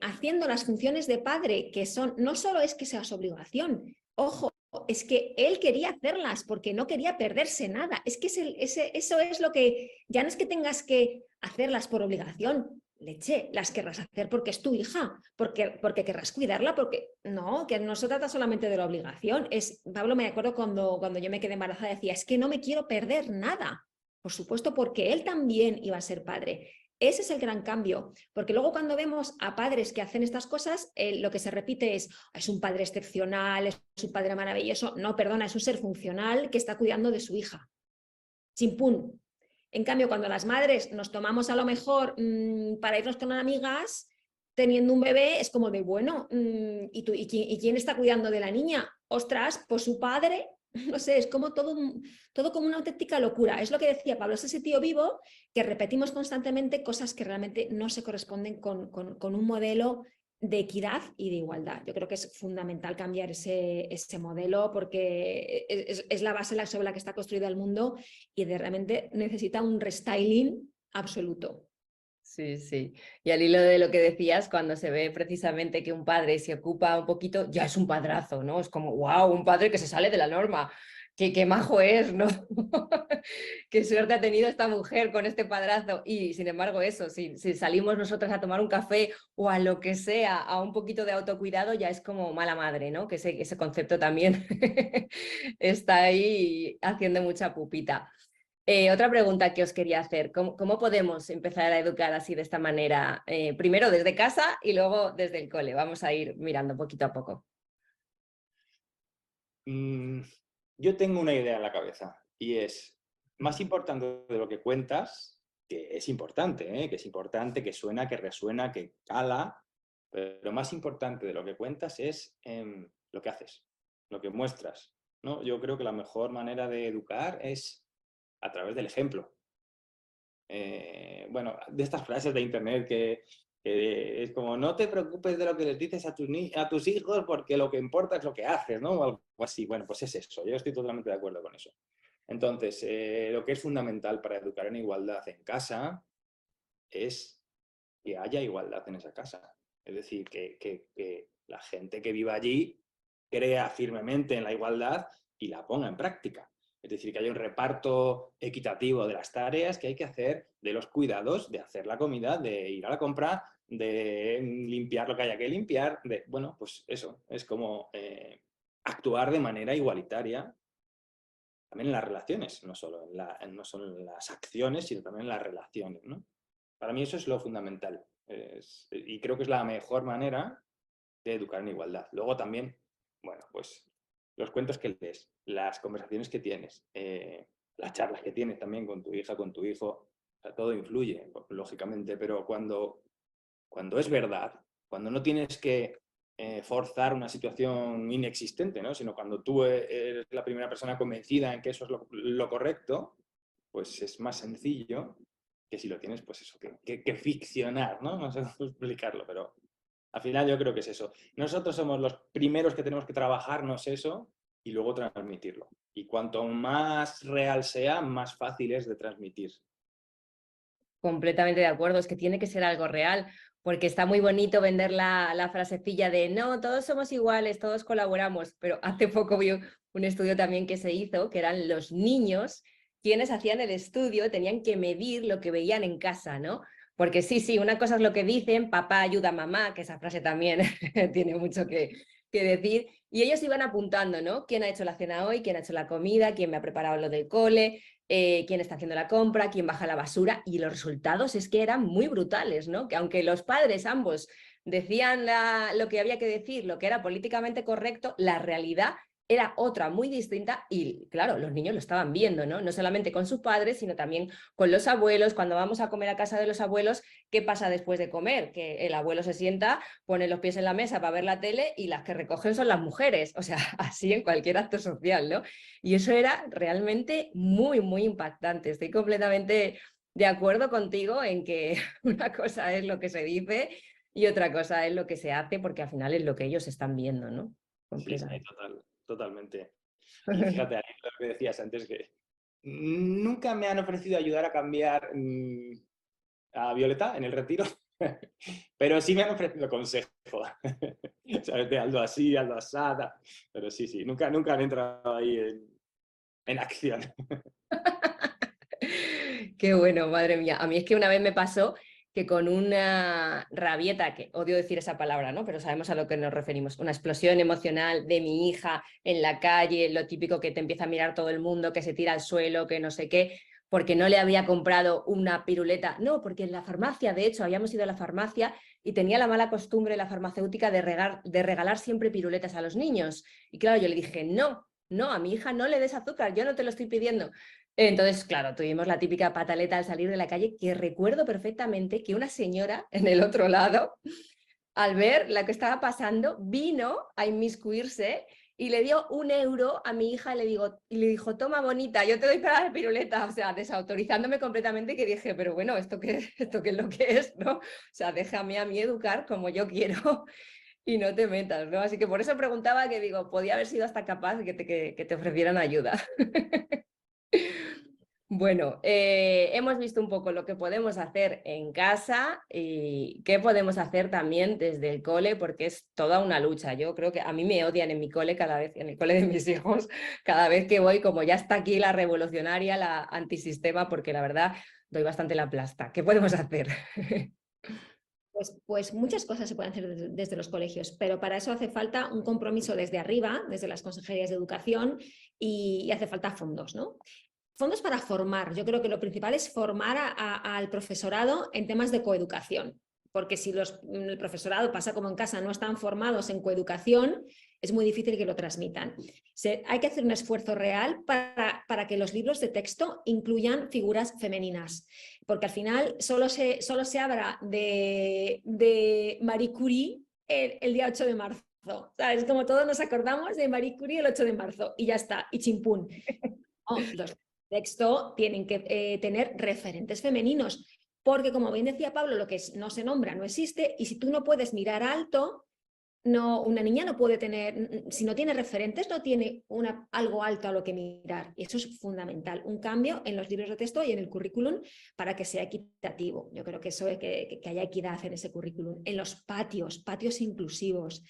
haciendo las funciones de padre, que son, no solo es que sea su obligación, ojo, es que él quería hacerlas porque no quería perderse nada. Es que eso es lo que, ya no es que tengas que hacerlas por obligación, leche, las querrás hacer porque es tu hija, porque querrás cuidarla, porque no, que no se trata solamente de la obligación. Pablo, me acuerdo cuando yo me quedé embarazada, decía, es que no me quiero perder nada. Por supuesto, porque él también iba a ser padre. Ese es el gran cambio, porque luego cuando vemos a padres que hacen estas cosas, lo que se repite es un padre excepcional, es un padre maravilloso. No, perdona, es un ser funcional que está cuidando de su hija. Chimpún. En cambio, cuando las madres nos tomamos a lo mejor para irnos con amigas, teniendo un bebé, es como de, bueno, ¿y quién está cuidando de la niña? Ostras, pues su padre. No sé, es como todo como una auténtica locura. Es lo que decía Pablo, es ese tío vivo que repetimos constantemente cosas que realmente no se corresponden con un modelo de equidad y de igualdad. Yo creo que es fundamental cambiar ese modelo porque es la base sobre la que está construido el mundo y realmente necesita un restyling absoluto. Sí, sí. Y al hilo de lo que decías, cuando se ve precisamente que un padre se ocupa un poquito, ya es un padrazo, ¿no? Es como, wow, un padre que se sale de la norma. Qué majo es, ¿no? Qué suerte ha tenido esta mujer con este padrazo. Y sin embargo eso, si salimos nosotras a tomar un café o a lo que sea, a un poquito de autocuidado, ya es como mala madre, ¿no? Que ese concepto también está ahí haciendo mucha pupita. Otra pregunta que os quería hacer, ¿cómo podemos empezar a educar así de esta manera? Primero desde casa y luego desde el cole. Vamos a ir mirando poquito a poco. Yo tengo una idea en la cabeza y es más importante de lo que cuentas, que es importante, que suena, que resuena, que cala, pero más importante de lo que cuentas es lo que haces, lo que muestras, ¿no? Yo creo que la mejor manera de educar es a través del ejemplo. Bueno, de estas frases de internet que es como, no te preocupes de lo que les dices a tus hijos porque lo que importa es lo que haces, ¿no? O algo así. Bueno, pues es eso. Yo estoy totalmente de acuerdo con eso. Entonces, lo que es fundamental para educar en igualdad en casa es que haya igualdad en esa casa. Es decir, que la gente que viva allí crea firmemente en la igualdad y la ponga en práctica. Es decir, que haya un reparto equitativo de las tareas que hay que hacer, de los cuidados, de hacer la comida, de ir a la compra, de limpiar lo que haya que limpiar. Bueno, pues eso, es como actuar de manera igualitaria también en las relaciones, no solo en las acciones, sino también en las relaciones, ¿no? Para mí eso es lo fundamental. Y creo que es la mejor manera de educar en igualdad. Luego también, bueno, pues los cuentos que lees, las conversaciones que tienes, las charlas que tienes también con tu hija, con tu hijo, o sea, todo influye, lógicamente, pero cuando es verdad, cuando no tienes que forzar una situación inexistente, ¿no? Sino cuando tú eres la primera persona convencida en que eso es lo correcto, pues es más sencillo que si lo tienes, pues eso, que ficcionar, ¿no? No sé cómo explicarlo, pero al final yo creo que es eso. Nosotros somos los primeros que tenemos que trabajarnos eso y luego transmitirlo. Y cuanto más real sea, más fácil es de transmitir. Completamente de acuerdo, es que tiene que ser algo real, porque está muy bonito vender la frasecilla de no, todos somos iguales, todos colaboramos, pero hace poco vi un estudio también que se hizo, que eran los niños quienes hacían el estudio, tenían que medir lo que veían en casa, ¿no? Porque sí, una cosa es lo que dicen, papá ayuda a mamá, que esa frase también tiene mucho que decir, y ellos iban apuntando, ¿no? ¿Quién ha hecho la cena hoy? ¿Quién ha hecho la comida? ¿Quién me ha preparado lo del cole? Quién está haciendo la compra, quién baja la basura, y los resultados es que eran muy brutales, ¿no? Que aunque los padres ambos decían lo que había que decir, lo que era políticamente correcto, la realidad era otra, muy distinta, y claro, los niños lo estaban viendo, ¿no? No solamente con sus padres, sino también con los abuelos. Cuando vamos a comer a casa de los abuelos, ¿qué pasa después de comer? Que el abuelo se sienta, pone los pies en la mesa para ver la tele y las que recogen son las mujeres, o sea, así en cualquier acto social, ¿no? Y eso era realmente muy, muy impactante. Estoy completamente de acuerdo contigo en que una cosa es lo que se dice y otra cosa es lo que se hace, porque al final es lo que ellos están viendo, ¿no? Sí, Completamente. totalmente. Y fíjate, lo que decías antes, que nunca me han ofrecido ayudar a cambiar a Violeta en el retiro, pero sí me han ofrecido consejo. ¿Sabes? De algo así, algo asada. Pero sí, nunca han entrado ahí en acción. Qué bueno, madre mía. A mí es que una vez me pasó que con una rabieta, que odio decir esa palabra, ¿no? Pero sabemos a lo que nos referimos, una explosión emocional de mi hija en la calle, lo típico que te empieza a mirar todo el mundo, que se tira al suelo, que no sé qué, porque no le había comprado una piruleta. No, porque en la farmacia, de hecho, habíamos ido a la farmacia y tenía la mala costumbre la farmacéutica de regalar siempre piruletas a los niños. Y claro, yo le dije, no, a mi hija no le des azúcar, yo no te lo estoy pidiendo. Entonces, claro, tuvimos la típica pataleta al salir de la calle, que recuerdo perfectamente que una señora en el otro lado, al ver lo que estaba pasando, vino a inmiscuirse y le dio 1 euro a mi hija y le dijo, toma bonita, yo te doy para la piruleta, o sea, desautorizándome completamente, que dije, pero bueno, ¿esto qué es lo que es, no? O sea, déjame a mí educar como yo quiero y no te metas, ¿no? Así que por eso preguntaba, que digo, podía haber sido hasta capaz de que te ofrecieran ayuda. Bueno, hemos visto un poco lo que podemos hacer en casa y qué podemos hacer también desde el cole, porque es toda una lucha. Yo creo que a mí me odian en mi cole cada vez, en el cole de mis hijos, cada vez que voy, como ya está aquí la revolucionaria, la antisistema, porque la verdad doy bastante la plasta. ¿Qué podemos hacer? Pues muchas cosas se pueden hacer desde los colegios, pero para eso hace falta un compromiso desde arriba, desde las consejerías de educación, y hace falta fondos, ¿no? Fondos para formar. Yo creo que lo principal es formar al profesorado en temas de coeducación, porque si el profesorado pasa como en casa, no están formados en coeducación, es muy difícil que lo transmitan. Hay que hacer un esfuerzo real para que los libros de texto incluyan figuras femeninas, porque al final solo se habla de Marie Curie el día 8 de marzo. ¿Sabes? Como todos nos acordamos de Marie Curie el 8 de marzo y ya está, y chimpún. Oh, los texto tienen que tener referentes femeninos, porque como bien decía Pablo, lo que no se nombra no existe, y si tú no puedes mirar alto, una niña no puede tener, si no tiene referentes, no tiene algo alto a lo que mirar, y eso es fundamental, un cambio en los libros de texto y en el currículum para que sea equitativo. Yo creo que eso es que haya equidad en ese currículum, en los patios inclusivos,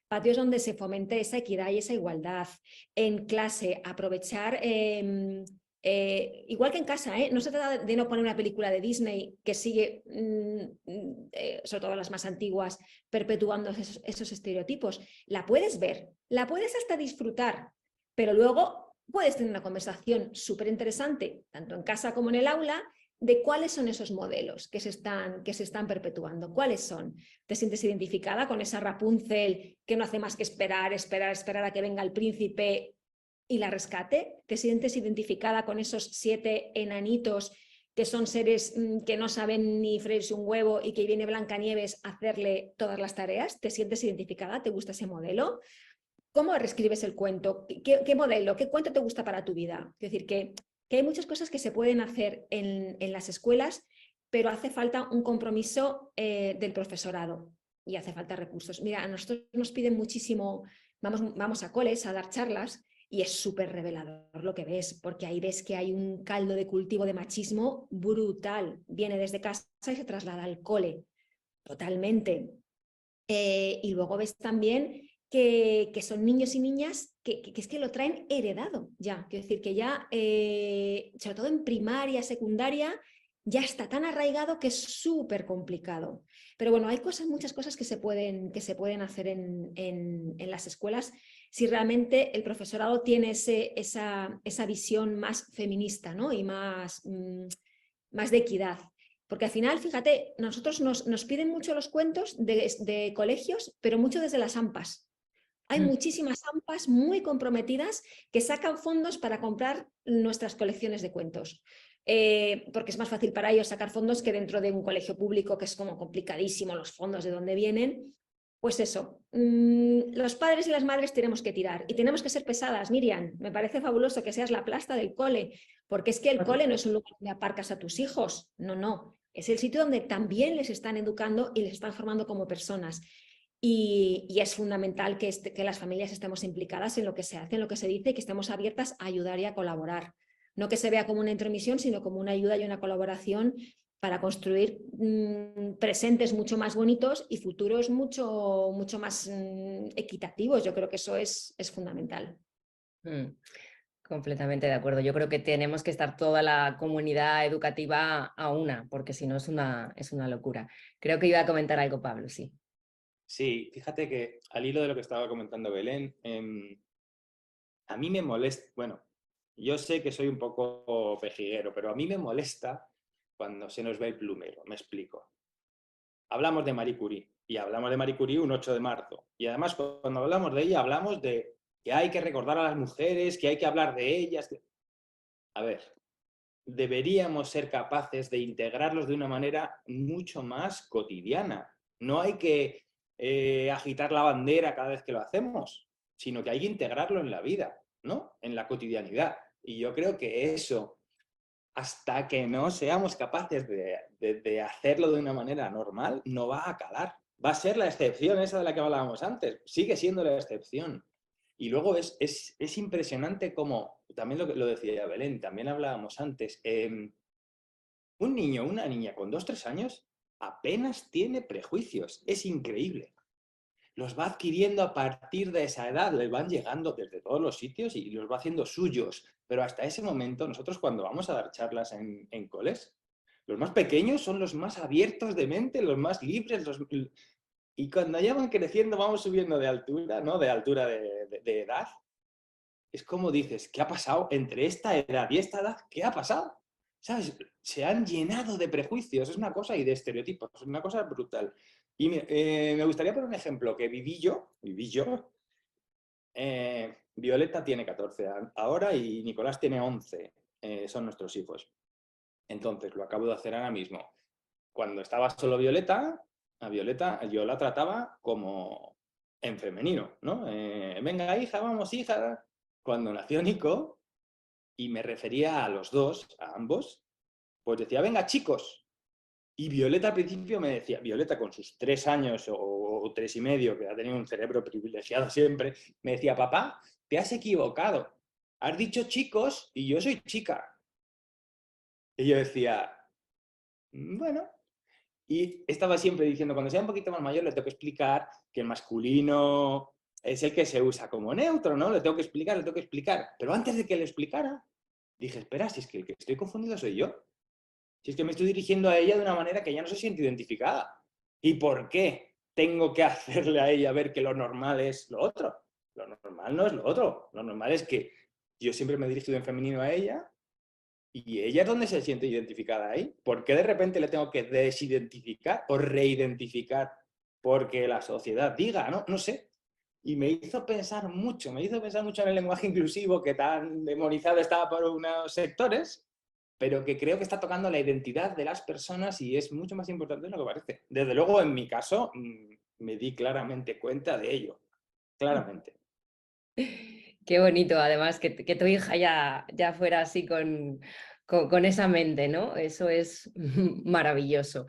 patios donde se fomente esa equidad y esa igualdad, en clase, aprovechar... igual que en casa, no se trata de no poner una película de Disney que sigue, sobre todo las más antiguas, perpetuando esos estereotipos. La puedes ver, la puedes hasta disfrutar, pero luego puedes tener una conversación súper interesante, tanto en casa como en el aula, de cuáles son esos modelos que se están perpetuando. ¿Cuáles son? ¿Te sientes identificada con esa Rapunzel que no hace más que esperar a que venga el príncipe y la rescate? ¿Te sientes identificada con esos 7 enanitos que son seres que no saben ni freírse un huevo y que viene Blancanieves a hacerle todas las tareas? ¿Te sientes identificada? ¿Te gusta ese modelo? ¿Cómo reescribes el cuento? ¿Qué modelo? ¿Qué cuento te gusta para tu vida? Es decir, que hay muchas cosas que se pueden hacer en las escuelas, pero hace falta un compromiso del profesorado y hace falta recursos. Mira, a nosotros nos piden muchísimo, vamos a coles a dar charlas y es súper revelador lo que ves, porque ahí ves que hay un caldo de cultivo de machismo brutal. Viene desde casa y se traslada al cole, totalmente. Y luego ves también que son niños y niñas que es que lo traen heredado ya. Quiero decir que ya, sobre todo en primaria, secundaria, ya está tan arraigado que es súper complicado. Pero bueno, hay muchas cosas que se pueden hacer en las escuelas si realmente el profesorado tiene esa visión más feminista, ¿no? Y más de equidad. Porque al final, fíjate, nosotros nos piden mucho los cuentos de colegios, pero mucho desde las AMPAs. Hay muchísimas AMPAs muy comprometidas que sacan fondos para comprar nuestras colecciones de cuentos. Porque es más fácil para ellos sacar fondos que dentro de un colegio público, que es como complicadísimo los fondos de dónde vienen. Pues eso, los padres y las madres tenemos que tirar y tenemos que ser pesadas. Miriam, me parece fabuloso que seas la plasta del cole, porque es que el cole no es un lugar donde aparcas a tus hijos, no, es el sitio donde también les están educando y les están formando como personas. Y es fundamental que las familias estemos implicadas en lo que se hace, en lo que se dice, y que estemos abiertas a ayudar y a colaborar. No que se vea como una intromisión, sino como una ayuda y una colaboración para construir presentes mucho más bonitos y futuros mucho más equitativos. Yo creo que eso es fundamental. Completamente de acuerdo. Yo creo que tenemos que estar toda la comunidad educativa a una, porque si no es una locura. Creo que iba a comentar algo, Pablo, sí. Sí, fíjate que al hilo de lo que estaba comentando Belén, a mí me molesta, bueno, yo sé que soy un poco pejiguero, pero a mí me molesta cuando se nos ve el plumero, me explico. Hablamos de Marie Curie, y hablamos de Marie Curie un 8 de marzo, y además cuando hablamos de ella hablamos de que hay que recordar a las mujeres, que hay que hablar de ellas. A ver, deberíamos ser capaces de integrarlos de una manera mucho más cotidiana. No hay que agitar la bandera cada vez que lo hacemos, sino que hay que integrarlo en la vida, ¿no? En la cotidianidad. Y yo creo que eso, hasta que no seamos capaces de hacerlo de una manera normal, no va a calar. Va a ser la excepción esa de la que hablábamos antes. Sigue siendo la excepción. Y luego es impresionante como, también lo decía Belén, también hablábamos antes, un niño o una niña con 2 o 3 años apenas tiene prejuicios. Es increíble. Los va adquiriendo a partir de esa edad, les van llegando desde todos los sitios y los va haciendo suyos. Pero hasta ese momento, nosotros cuando vamos a dar charlas en coles, los más pequeños son los más abiertos de mente, los más libres, y cuando ya van creciendo, vamos subiendo de altura, ¿no? De altura de edad. Es como dices, ¿qué ha pasado entre esta edad y esta edad? ¿Qué ha pasado? ¿Sabes? Se han llenado de prejuicios, es una cosa, y de estereotipos, es una cosa brutal. Y me gustaría poner un ejemplo que viví yo. Violeta tiene 14 ahora y Nicolás tiene 11. Son nuestros hijos. Entonces, lo acabo de hacer ahora mismo. Cuando estaba solo Violeta, a Violeta yo la trataba como en femenino, ¿no? Venga, hija, vamos, hija. Cuando nació Nico, y me refería a los dos, a ambos, pues decía, venga, chicos. Y Violeta al principio me decía, Violeta con sus 3 años o 3 y medio, que ha tenido un cerebro privilegiado siempre, me decía, papá, te has equivocado. Has dicho chicos y yo soy chica. Y yo decía, bueno. Y estaba siempre diciendo, cuando sea un poquito más mayor le tengo que explicar que el masculino es el que se usa como neutro, ¿no? Le tengo que explicar. Pero antes de que le explicara, dije, espera, si es que el que estoy confundido soy yo. Si es que me estoy dirigiendo a ella de una manera que ella no se siente identificada. ¿Y por qué tengo que hacerle a ella ver que lo normal es lo otro? Lo normal no es lo otro. Lo normal es que yo siempre me he dirigido en femenino a ella ¿Y ella dónde se siente identificada ahí? ¿Por qué de repente le tengo que desidentificar o reidentificar? Porque la sociedad diga, ¿no? No sé. Y me hizo pensar mucho en el lenguaje inclusivo que tan demonizado estaba por unos sectores, pero que creo que está tocando la identidad de las personas y es mucho más importante de lo que parece. Desde luego, en mi caso, me di claramente cuenta de ello. Claramente. Qué bonito, además, que tu hija ya fuera así con esa mente, ¿no? Eso es maravilloso.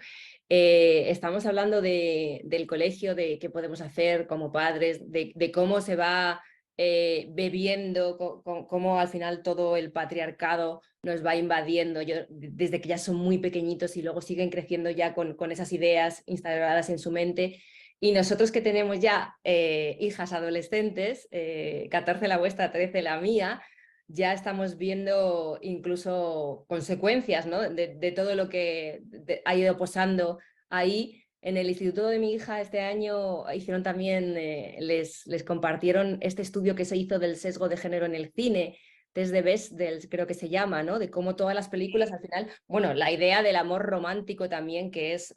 Estamos hablando del colegio, de qué podemos hacer como padres, de cómo se va bebiendo, cómo al final todo el patriarcado nos va invadiendo desde que ya son muy pequeñitos y luego siguen creciendo ya con esas ideas instaladas en su mente. Y nosotros que tenemos ya hijas adolescentes, 14 la vuestra, 13 la mía, ya estamos viendo incluso consecuencias, ¿no? de todo lo que ha ido posando ahí. En el instituto de mi hija este año hicieron también, les compartieron este estudio que se hizo del sesgo de género en el cine, desde Bechdel, creo que se llama, ¿no? De cómo todas las películas al final, bueno, la idea del amor romántico también, que es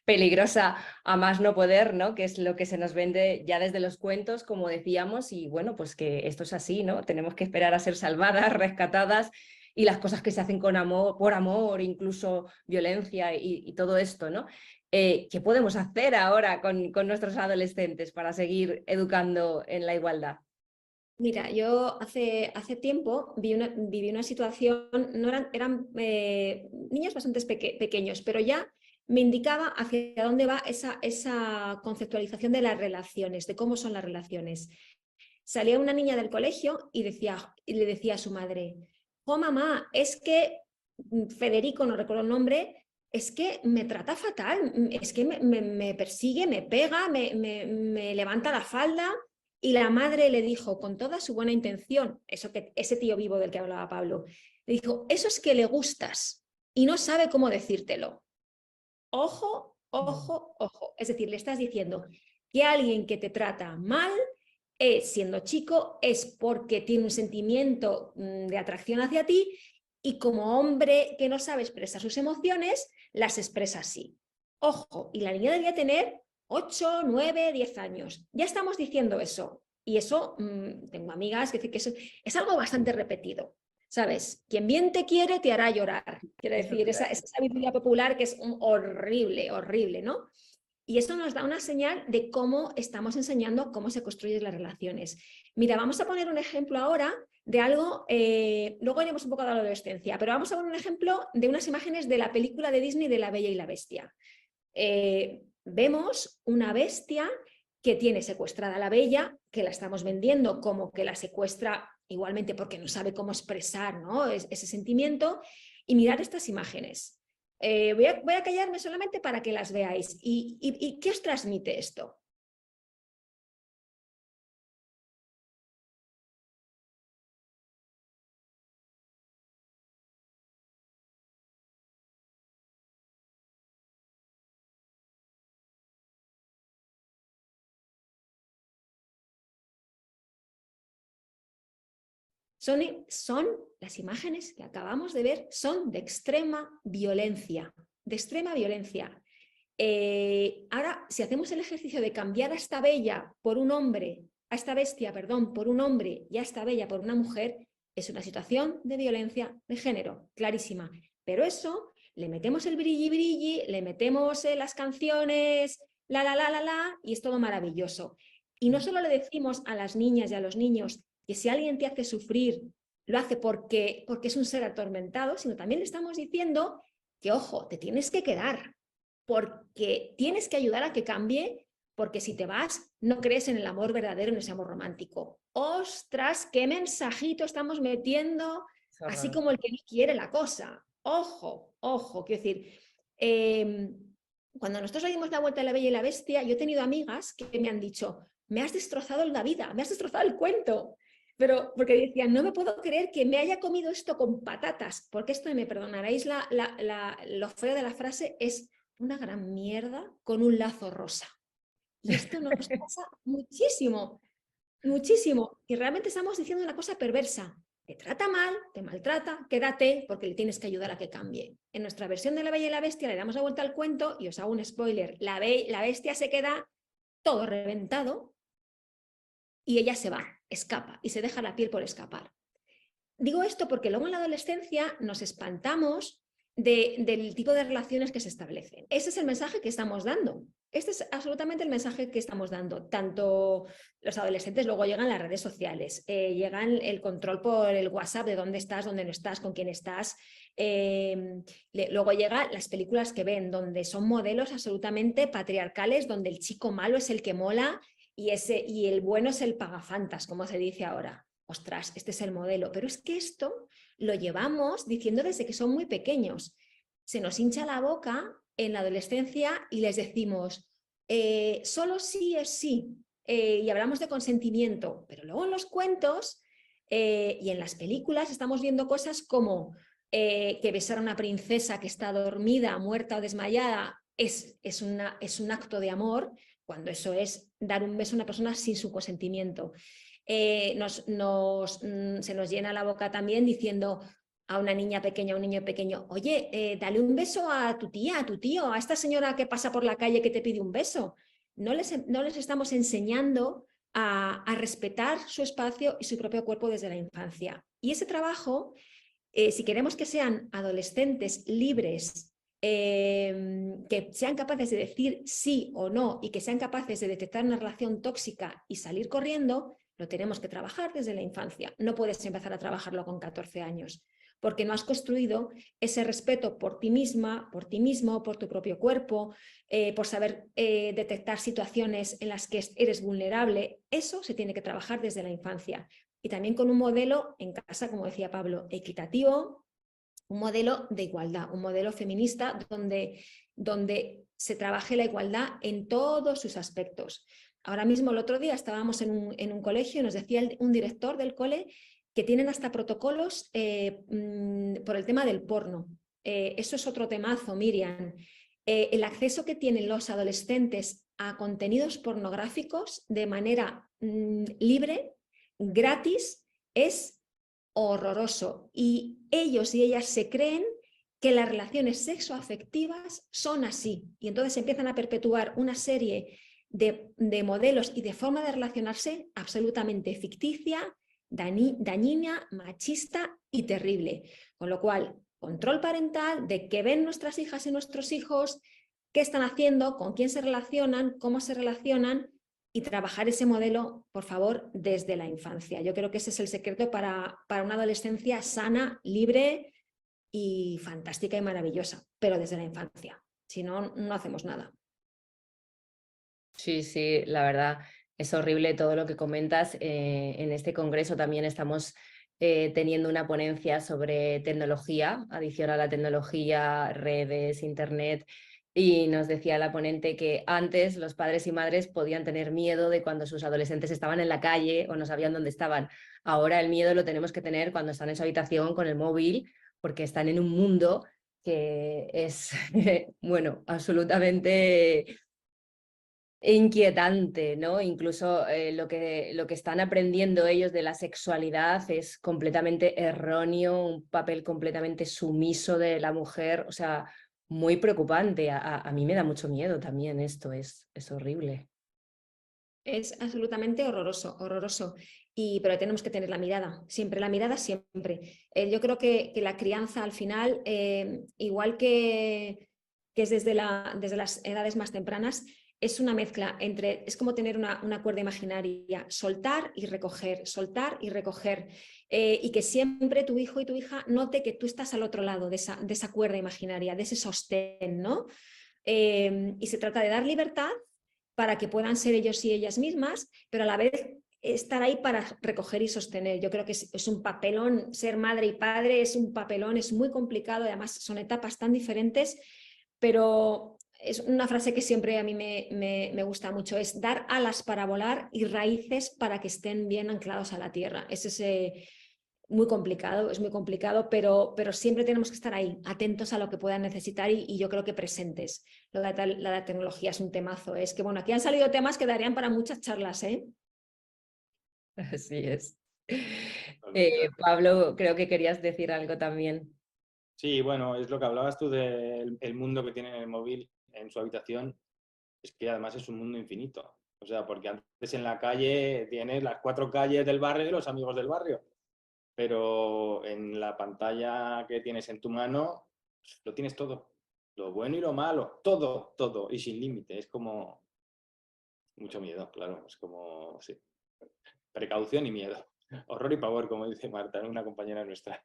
peligrosa a más no poder, ¿no? Que es lo que se nos vende ya desde los cuentos, como decíamos, y bueno, pues que esto es así, ¿no? Tenemos que esperar a ser salvadas, rescatadas, y las cosas que se hacen con amor, por amor, incluso violencia y todo esto, ¿no? ¿Qué podemos hacer ahora con nuestros adolescentes para seguir educando en la igualdad? Mira, yo hace tiempo viví una situación, no eran niños bastante pequeños, pero ya me indicaba hacia dónde va esa conceptualización de las relaciones, de cómo son las relaciones. Salía una niña del colegio y le decía a su madre: oh mamá, es que Federico, no recuerdo el nombre, es que me trata fatal, es que me persigue, me pega, me levanta la falda. Y la madre le dijo, con toda su buena intención, ese tío vivo del que hablaba Pablo, le dijo: eso es que le gustas y no sabe cómo decírtelo. Ojo, ojo, ojo. Es decir, le estás diciendo que alguien que te trata mal, siendo chico, es porque tiene un sentimiento de atracción hacia ti, y como hombre que no sabe expresar sus emociones, las expresa así. Ojo, y la niña debía tener 8, 9, 10 años. Ya estamos diciendo eso. Y eso, tengo amigas que dicen que eso es algo bastante repetido. ¿Sabes? Quien bien te quiere te hará llorar. Quiero decir, esa sabiduría popular que es horrible, horrible, ¿no? Y eso nos da una señal de cómo estamos enseñando cómo se construyen las relaciones. Mira, vamos a poner un ejemplo ahora de algo, luego iremos un poco a la adolescencia, pero vamos a poner un ejemplo de unas imágenes de la película de Disney de La Bella y la Bestia. Vemos una bestia que tiene secuestrada a la bella, que la estamos vendiendo como que la secuestra igualmente porque no sabe cómo expresar, ¿no? ese sentimiento. Y mirad estas imágenes. Voy a callarme solamente para que las veáis. ¿Y qué os transmite esto? Son las imágenes que acabamos de ver, son de extrema violencia, de extrema violencia. Ahora, si hacemos el ejercicio de cambiar a esta bella por un hombre, a esta bestia, perdón, por un hombre, y a esta bella por una mujer, es una situación de violencia de género, clarísima. Pero eso, le metemos el brilli brilli, le metemos las canciones, la, y es todo maravilloso. Y no solo le decimos a las niñas y a los niños que si alguien te hace sufrir, lo hace porque es un ser atormentado, sino también le estamos diciendo que, ojo, te tienes que quedar, porque tienes que ayudar a que cambie, porque si te vas, no crees en el amor verdadero, en ese amor romántico. ¡Ostras, qué mensajito estamos metiendo! Así como el que no quiere la cosa. ¡Ojo, ojo! Quiero decir, cuando nosotros le dimos la vuelta a La Bella y la Bestia, yo he tenido amigas que me han dicho: me has destrozado la vida, me has destrozado el cuento. Pero porque decían, no me puedo creer que me haya comido esto con patatas, porque esto, me perdonaréis lo feo de la frase, es una gran mierda con un lazo rosa. Y esto nos pasa muchísimo, muchísimo. Y realmente estamos diciendo una cosa perversa. te trata mal, te maltrata, quédate porque le tienes que ayudar a que cambie. En nuestra versión de La Bella y la Bestia le damos la vuelta al cuento y os hago un spoiler. La bestia se queda todo reventado y ella se va, escapa y se deja la piel por escapar. Digo esto porque luego en la adolescencia nos espantamos del tipo de relaciones que se establecen. Ese es el mensaje que estamos dando. Este es absolutamente el mensaje que estamos dando. Tanto los adolescentes, luego llegan las redes sociales, llegan el control por el WhatsApp de dónde estás, dónde no estás, con quién estás. Luego llegan las películas que ven, donde son modelos absolutamente patriarcales, donde el chico malo es el que mola y el bueno es el pagafantas, como se dice ahora. Ostras, este es el modelo. Pero es que esto lo llevamos diciendo desde que son muy pequeños. Se nos hincha la boca en la adolescencia y les decimos, solo sí es sí, y hablamos de consentimiento, pero luego en los cuentos y en las películas estamos viendo cosas como que besar a una princesa que está dormida, muerta o desmayada es un acto de amor, cuando eso es dar un beso a una persona sin su consentimiento. Se nos llena la boca también diciendo a una niña pequeña, a un niño pequeño, oye, dale un beso a tu tía, a tu tío, a esta señora que pasa por la calle que te pide un beso. No les estamos enseñando a respetar su espacio y su propio cuerpo desde la infancia. Y ese trabajo, si queremos que sean adolescentes libres, que sean capaces de decir sí o no y que sean capaces de detectar una relación tóxica y salir corriendo, lo tenemos que trabajar desde la infancia. No puedes empezar a trabajarlo con 14 años, porque no has construido ese respeto por ti misma, por ti mismo, por tu propio cuerpo, por saber detectar situaciones en las que eres vulnerable. Eso se tiene que trabajar desde la infancia. Y también con un modelo en casa, como decía Pablo, equitativo, un modelo de igualdad, un modelo feminista donde se trabaje la igualdad en todos sus aspectos. Ahora mismo, el otro día estábamos en un colegio y nos decía un director del cole que tienen hasta protocolos por el tema del porno. Eso es otro temazo, Miriam. El acceso que tienen los adolescentes a contenidos pornográficos de manera libre, gratis, es horroroso. Y ellos y ellas se creen que las relaciones sexoafectivas son así. Y entonces empiezan a perpetuar una serie de modelos y de forma de relacionarse absolutamente ficticia, dañina, machista y terrible. Con lo cual, control parental de qué ven nuestras hijas y nuestros hijos, qué están haciendo, con quién se relacionan, cómo se relacionan, y trabajar ese modelo, por favor, desde la infancia. Yo creo que ese es el secreto para una adolescencia sana, libre y fantástica y maravillosa, pero desde la infancia. Si no, no hacemos nada. Sí, sí, la verdad es horrible todo lo que comentas. En este congreso también estamos teniendo una ponencia sobre tecnología, adición a la tecnología, redes, internet, y nos decía la ponente que antes los padres y madres podían tener miedo de cuando sus adolescentes estaban en la calle o no sabían dónde estaban. Ahora el miedo lo tenemos que tener cuando están en su habitación con el móvil, porque están en un mundo que es, bueno, absolutamente inquietante, ¿no? Incluso lo que están aprendiendo ellos de la sexualidad es completamente erróneo, un papel completamente sumiso de la mujer, o sea, muy preocupante. A mí me da mucho miedo también esto, es horrible. Es absolutamente horroroso, horroroso. Pero tenemos que tener la mirada, siempre. Yo creo que la crianza al final, igual que es desde las edades más tempranas, es una mezcla es como tener una cuerda imaginaria, soltar y recoger, y que siempre tu hijo y tu hija note que tú estás al otro lado de esa cuerda imaginaria, de ese sostén, ¿no? Y se trata de dar libertad para que puedan ser ellos y ellas mismas, pero a la vez estar ahí para recoger y sostener. Yo creo que es un papelón, ser madre y padre es un papelón, es muy complicado, además son etapas tan diferentes, pero es una frase que siempre a mí me gusta mucho, es dar alas para volar y raíces para que estén bien anclados a la tierra. Es muy complicado, pero siempre tenemos que estar ahí, atentos a lo que puedan necesitar y yo creo que presentes. La tecnología es un temazo, es que bueno, aquí han salido temas que darían para muchas charlas, ¿eh? Así es. Pablo, creo que querías decir algo también. Sí, bueno, es lo que hablabas tú del el mundo que tiene el móvil en su habitación, es que además es un mundo infinito. O sea, porque antes en la calle tienes las 4 calles del barrio y los amigos del barrio, pero en la pantalla que tienes en tu mano lo tienes todo, lo bueno y lo malo, todo, todo, y sin límite. Es como mucho miedo, claro, es como, sí, precaución y miedo. Horror y pavor, como dice Marta, una compañera nuestra.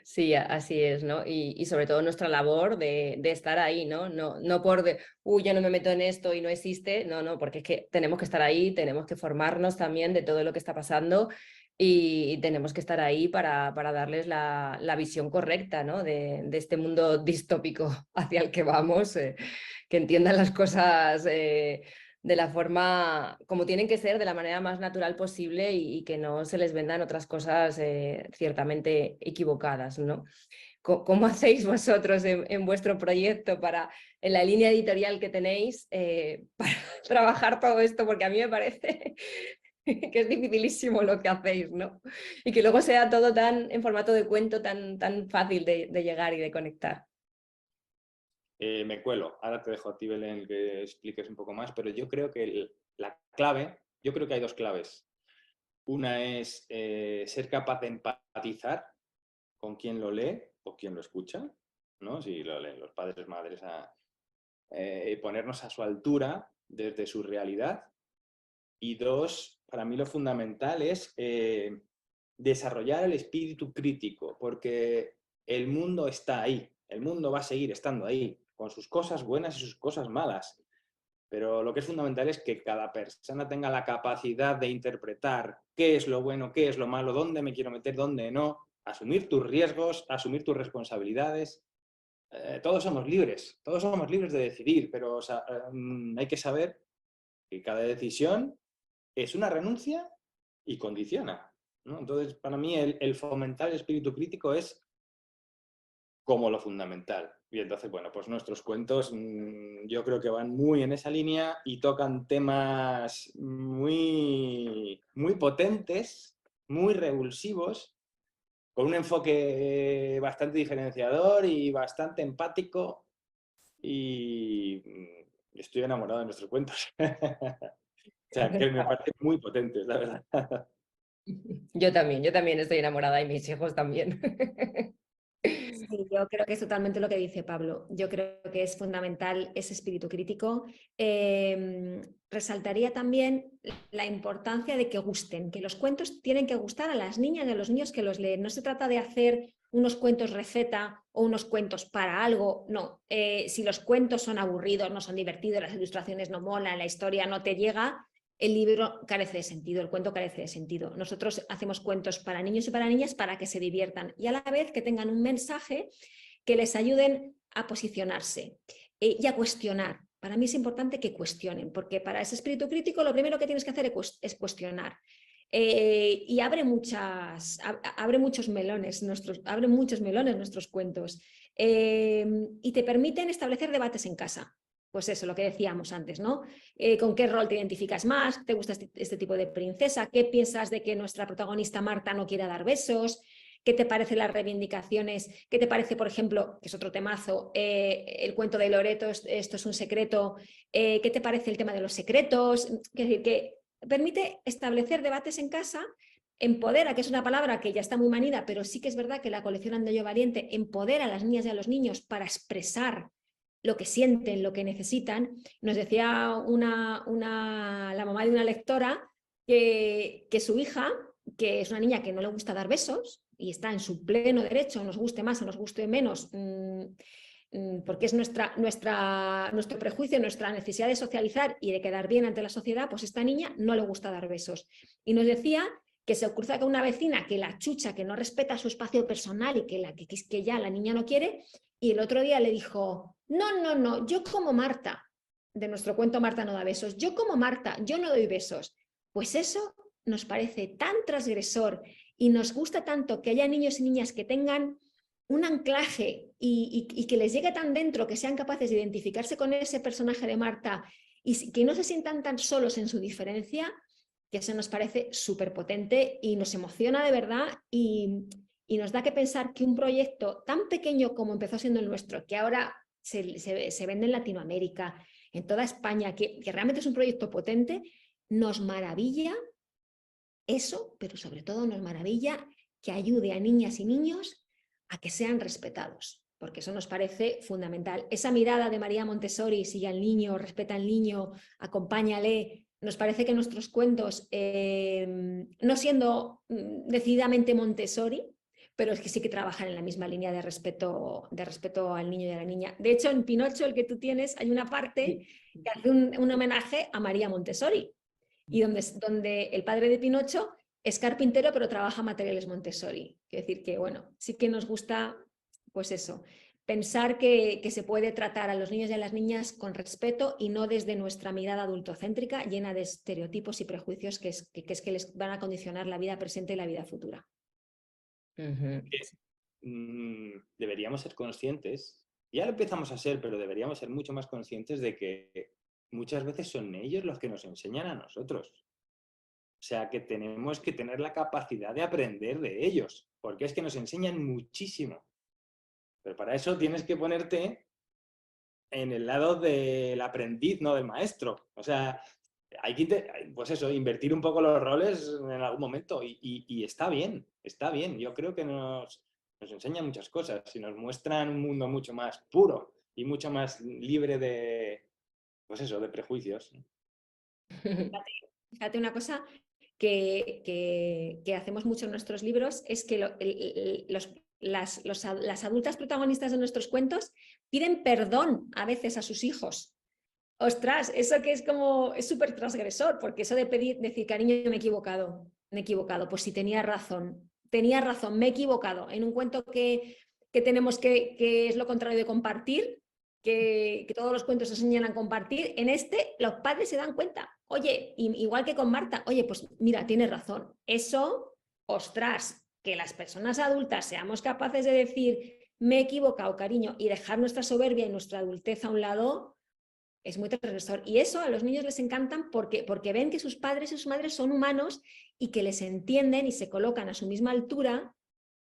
Sí, así es, ¿no? Y sobre todo nuestra labor de estar ahí, ¿no? No por ya no me meto en esto y no existe, no, porque es que tenemos que estar ahí, tenemos que formarnos también de todo lo que está pasando y tenemos que estar ahí para darles la visión correcta, ¿no? De este mundo distópico hacia el que vamos, que entiendan las cosas de la forma como tienen que ser, de la manera más natural posible y que no se les vendan otras cosas ciertamente equivocadas, ¿no? ¿Cómo hacéis vosotros en vuestro proyecto en la línea editorial que tenéis, para trabajar todo esto? Porque a mí me parece que es dificilísimo lo que hacéis, ¿no? Y que luego sea todo en formato de cuento tan fácil de llegar y de conectar. Me cuelo. Ahora te dejo a ti, Belén, que expliques un poco más, pero yo creo que la clave, yo creo que hay 2 claves. Una es ser capaz de empatizar con quien lo lee o quien lo escucha, ¿no? Si lo leen los padres, madres, ponernos a su altura desde su realidad. Y 2, para mí lo fundamental es desarrollar el espíritu crítico, porque el mundo está ahí, el mundo va a seguir estando ahí, con sus cosas buenas y sus cosas malas. Pero lo que es fundamental es que cada persona tenga la capacidad de interpretar qué es lo bueno, qué es lo malo, dónde me quiero meter, dónde no, asumir tus riesgos, asumir tus responsabilidades. Todos somos libres de decidir, pero hay que saber que cada decisión es una renuncia y condiciona, ¿no? Entonces, para mí, el fomentar el espíritu crítico es como lo fundamental. Y entonces, bueno, pues nuestros cuentos yo creo que van muy en esa línea y tocan temas muy, muy potentes, muy revulsivos, con un enfoque bastante diferenciador y bastante empático. Y estoy enamorado de nuestros cuentos. O sea, que me parecen muy potentes, la verdad. Yo también estoy enamorada y mis hijos también. Sí, yo creo que es totalmente lo que dice Pablo. Yo creo que es fundamental ese espíritu crítico. Resaltaría también la importancia de que gusten, que los cuentos tienen que gustar a las niñas y a los niños que los leen. No se trata de hacer unos cuentos receta o unos cuentos para algo, no. Si los cuentos son aburridos, no son divertidos, las ilustraciones no molan, la historia no te llega, el libro carece de sentido, el cuento carece de sentido. Nosotros hacemos cuentos para niños y para niñas para que se diviertan y a la vez que tengan un mensaje que les ayuden a posicionarse y a cuestionar. Para mí es importante que cuestionen, porque para ese espíritu crítico lo primero que tienes que hacer es cuestionar. Y abre muchos melones nuestros cuentos y te permiten establecer debates en casa. Pues eso, lo que decíamos antes, ¿no? ¿Con qué rol te identificas más? ¿Te gusta este tipo de princesa? ¿Qué piensas de que nuestra protagonista Marta no quiera dar besos? ¿Qué te parecen las reivindicaciones? ¿Qué te parece, por ejemplo, que es otro temazo, el cuento de Loreto, esto es un secreto? ¿Qué te parece el tema de los secretos? Es decir, que permite establecer debates en casa, empodera, que es una palabra que ya está muy manida, pero sí que es verdad que la colección Ando Yo Valiente empodera a las niñas y a los niños para expresar lo que sienten, lo que necesitan. Nos decía la mamá de una lectora que su hija, que es una niña que no le gusta dar besos y está en su pleno derecho, nos guste más o nos guste menos, porque es nuestro prejuicio, nuestra necesidad de socializar y de quedar bien ante la sociedad, pues esta niña no le gusta dar besos. Y nos decía que se cruza con una vecina que la chucha, que no respeta su espacio personal y que ya la niña no quiere, y el otro día le dijo, no, yo como Marta, de nuestro cuento Marta no da besos, yo como Marta, yo no doy besos. Pues eso nos parece tan transgresor y nos gusta tanto que haya niños y niñas que tengan un anclaje y que les llegue tan dentro, que sean capaces de identificarse con ese personaje de Marta y que no se sientan tan solos en su diferencia, que eso nos parece súper potente y nos emociona de verdad y nos da que pensar que un proyecto tan pequeño como empezó siendo el nuestro, que ahora se vende en Latinoamérica, en toda España, que realmente es un proyecto potente, nos maravilla eso, pero sobre todo nos maravilla que ayude a niñas y niños a que sean respetados, porque eso nos parece fundamental. Esa mirada de María Montessori, sigue al niño, respeta al niño, acompáñale, nos parece que nuestros cuentos, no siendo decididamente Montessori, pero es que sí que trabajan en la misma línea de respeto al niño y a la niña. De hecho, en Pinocho, el que tú tienes, hay una parte que hace un homenaje a María Montessori, y donde el padre de Pinocho es carpintero, pero trabaja materiales Montessori. Quiero decir que, bueno, sí que nos gusta, pues eso, pensar que se puede tratar a los niños y a las niñas con respeto y no desde nuestra mirada adultocéntrica llena de estereotipos y prejuicios que les van a condicionar la vida presente y la vida futura. Deberíamos ser conscientes, ya lo empezamos a ser, pero deberíamos ser mucho más conscientes de que muchas veces son ellos los que nos enseñan a nosotros. O sea, que tenemos que tener la capacidad de aprender de ellos, porque es que nos enseñan muchísimo. Pero para eso tienes que ponerte en el lado del aprendiz, no del maestro. O sea, hay que, pues eso, invertir un poco los roles en algún momento y está bien, está bien. Yo creo que nos enseñan muchas cosas y nos muestran un mundo mucho más puro y mucho más libre de, pues eso, de prejuicios. Fíjate una cosa que hacemos mucho en nuestros libros, es que las adultas protagonistas de nuestros cuentos piden perdón a veces a sus hijos. Ostras, eso que es súper transgresor, porque eso de decir, cariño, me he equivocado, pues sí, tenía razón, me he equivocado. En un cuento que tenemos que es lo contrario de compartir, que todos los cuentos enseñan a compartir, en este los padres se dan cuenta, oye, igual que con Marta, oye, pues mira, tienes razón. Eso, ostras, que las personas adultas seamos capaces de decir, me he equivocado, cariño, y dejar nuestra soberbia y nuestra adultez a un lado, es muy transgresor. Y eso a los niños les encantan porque ven que sus padres y sus madres son humanos y que les entienden y se colocan a su misma altura,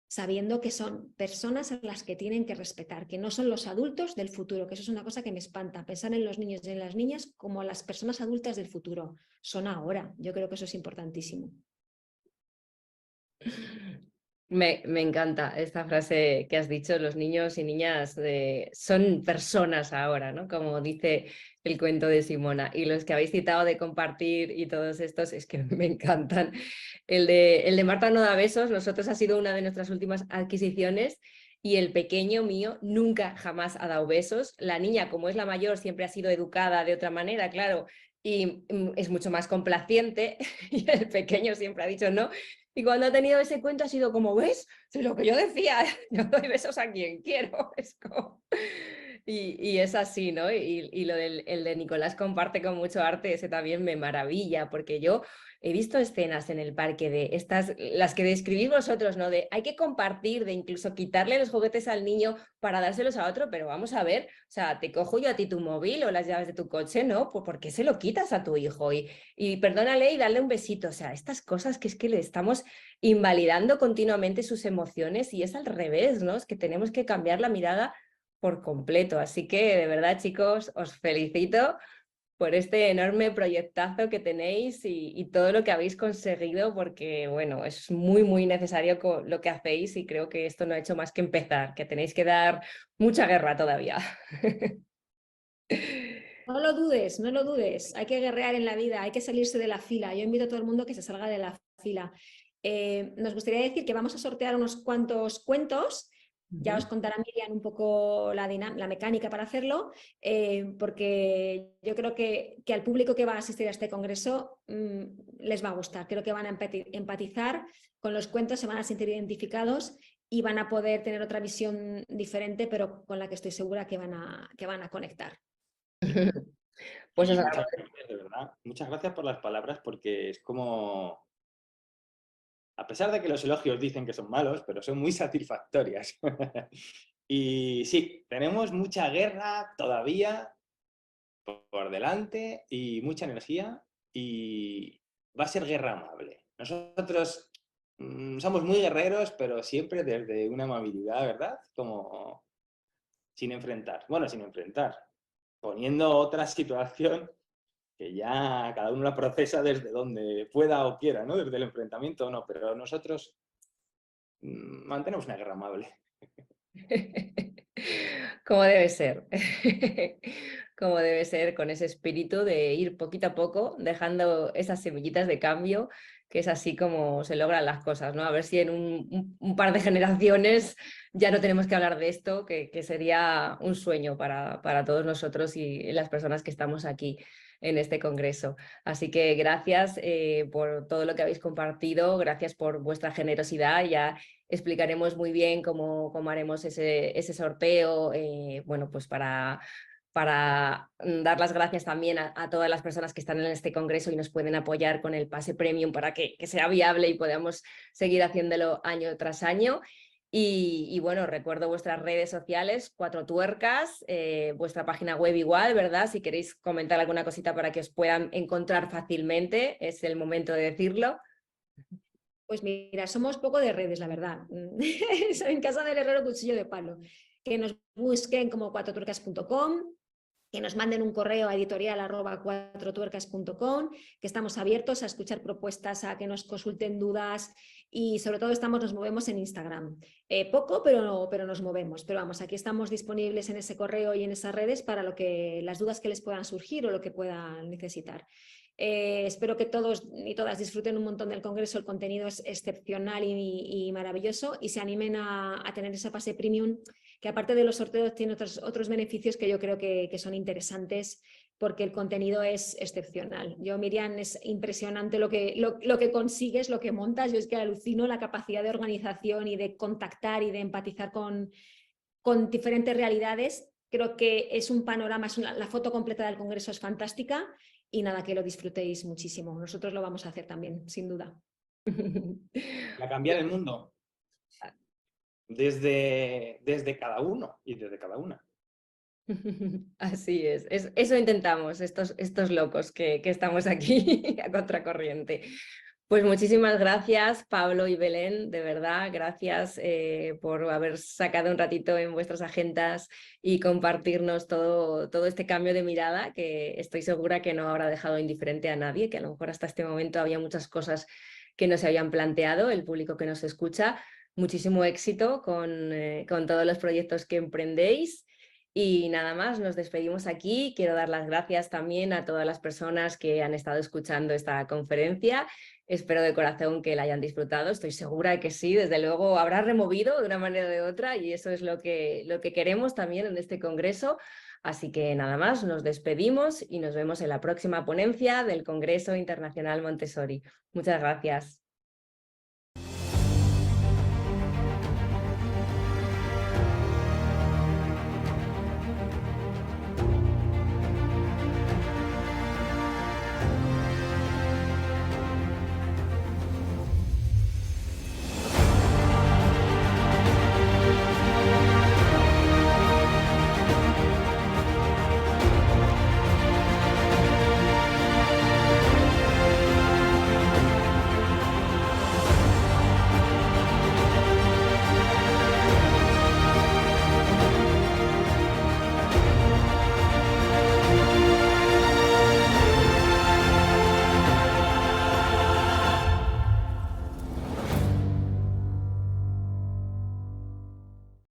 sabiendo que son personas a las que tienen que respetar, que no son los adultos del futuro, que eso es una cosa que me espanta, pensar en los niños y en las niñas como las personas adultas del futuro. Son ahora. Yo creo que eso es importantísimo. Me encanta esta frase que has dicho, los niños y niñas son personas ahora, ¿no? Como dice el cuento de Simona. Y los que habéis citado de compartir y todos estos, es que me encantan. El de Marta no da besos, nosotros ha sido una de nuestras últimas adquisiciones y el pequeño mío nunca jamás ha dado besos. La niña, como es la mayor, siempre ha sido educada de otra manera, claro, y es mucho más complaciente y el pequeño siempre ha dicho no. Y cuando ha tenido ese cuento ha sido como, ¿ves? Es lo que yo decía, yo doy besos a quien quiero. Es como... y es así, ¿no? Y lo el de Nicolás comparte con mucho arte, ese también me maravilla, porque yo he visto escenas en el parque de estas, las que describís vosotros, ¿no? De hay que compartir, de incluso quitarle los juguetes al niño para dárselos a otro, pero vamos a ver, o sea, te cojo yo a ti tu móvil o las llaves de tu coche, ¿no? Pues ¿por qué se lo quitas a tu hijo? Y perdónale y dale un besito, o sea, estas cosas que es que le estamos invalidando continuamente sus emociones y es al revés, ¿no? Es que tenemos que cambiar la mirada por completo, así que de verdad, chicos, os felicito por este enorme proyectazo que tenéis y todo lo que habéis conseguido, porque bueno, es muy, muy necesario lo que hacéis y creo que esto no ha hecho más que empezar, que tenéis que dar mucha guerra todavía. No lo dudes, no lo dudes. Hay que guerrear en la vida, hay que salirse de la fila. Yo invito a todo el mundo que se salga de la fila. Nos gustaría decir que vamos a sortear unos cuantos cuentos. Ya os contará Miriam un poco la mecánica para hacerlo, porque yo creo que al público que va a asistir a este congreso les va a gustar. Creo que van a empatizar con los cuentos, se van a sentir identificados y van a poder tener otra visión diferente, pero con la que estoy segura que van a conectar. Pues de verdad, muchas gracias por las palabras, porque es como... A pesar de que los elogios dicen que son malos, pero son muy satisfactorias. Y sí, tenemos mucha guerra todavía por delante y mucha energía y va a ser guerra amable. Nosotros somos muy guerreros, pero siempre desde una amabilidad, ¿verdad? Como sin enfrentar. Bueno, sin enfrentar. Poniendo otra situación que ya cada uno la procesa desde donde pueda o quiera, ¿no? Desde el enfrentamiento o no, pero nosotros mantenemos una guerra amable. Como debe ser. Como debe ser, con ese espíritu de ir poquito a poco, dejando esas semillitas de cambio, que es así como se logran las cosas, ¿no? A ver si en un par de generaciones ya no tenemos que hablar de esto, que sería un sueño para todos nosotros y las personas que estamos aquí en este congreso. Así que gracias por todo lo que habéis compartido, gracias por vuestra generosidad. Ya explicaremos muy bien cómo haremos ese sorteo, bueno, pues para dar las gracias también a todas las personas que están en este congreso y nos pueden apoyar con el pase premium para que sea viable y podamos seguir haciéndolo año tras año. Y bueno, recuerdo vuestras redes sociales, Cuatro Tuercas, vuestra página web igual, ¿verdad? Si queréis comentar alguna cosita para que os puedan encontrar fácilmente, es el momento de decirlo. Pues mira, somos poco de redes, la verdad. En casa del herrero, cuchillo de palo. Que nos busquen como cuatrotuercas.com, que nos manden un correo a editorial@cuatrotuercas.com, que estamos abiertos a escuchar propuestas, a que nos consulten dudas y sobre todo nos movemos en Instagram. Poco, pero nos movemos. Pero vamos, aquí estamos disponibles en ese correo y en esas redes para las dudas que les puedan surgir o lo que puedan necesitar. Espero que todos y todas disfruten un montón del congreso, el contenido es excepcional y maravilloso y se animen a tener ese pase premium, que aparte de los sorteos tiene otros beneficios que yo creo que son interesantes porque el contenido es excepcional. Yo, Miriam, es impresionante lo que consigues, lo que montas. Yo es que alucino la capacidad de organización y de contactar y de empatizar con diferentes realidades. Creo que es un panorama, la foto completa del congreso es fantástica y nada, que lo disfrutéis muchísimo. Nosotros lo vamos a hacer también, sin duda. A cambiar el mundo. Desde cada uno y desde cada una. Así es, eso intentamos, estos locos que estamos aquí a contracorriente. Pues muchísimas gracias, Pablo y Belén, de verdad, gracias por haber sacado un ratito en vuestras agendas y compartirnos todo este cambio de mirada, que estoy segura que no habrá dejado indiferente a nadie, que a lo mejor hasta este momento había muchas cosas que no se habían planteado, el público que nos escucha. Muchísimo éxito con todos los proyectos que emprendéis. Y nada más, nos despedimos aquí. Quiero dar las gracias también a todas las personas que han estado escuchando esta conferencia. Espero de corazón que la hayan disfrutado. Estoy segura de que sí, desde luego habrá removido de una manera o de otra y eso es lo que queremos también en este congreso. Así que nada más, nos despedimos y nos vemos en la próxima ponencia del Congreso Internacional Montessori. Muchas gracias.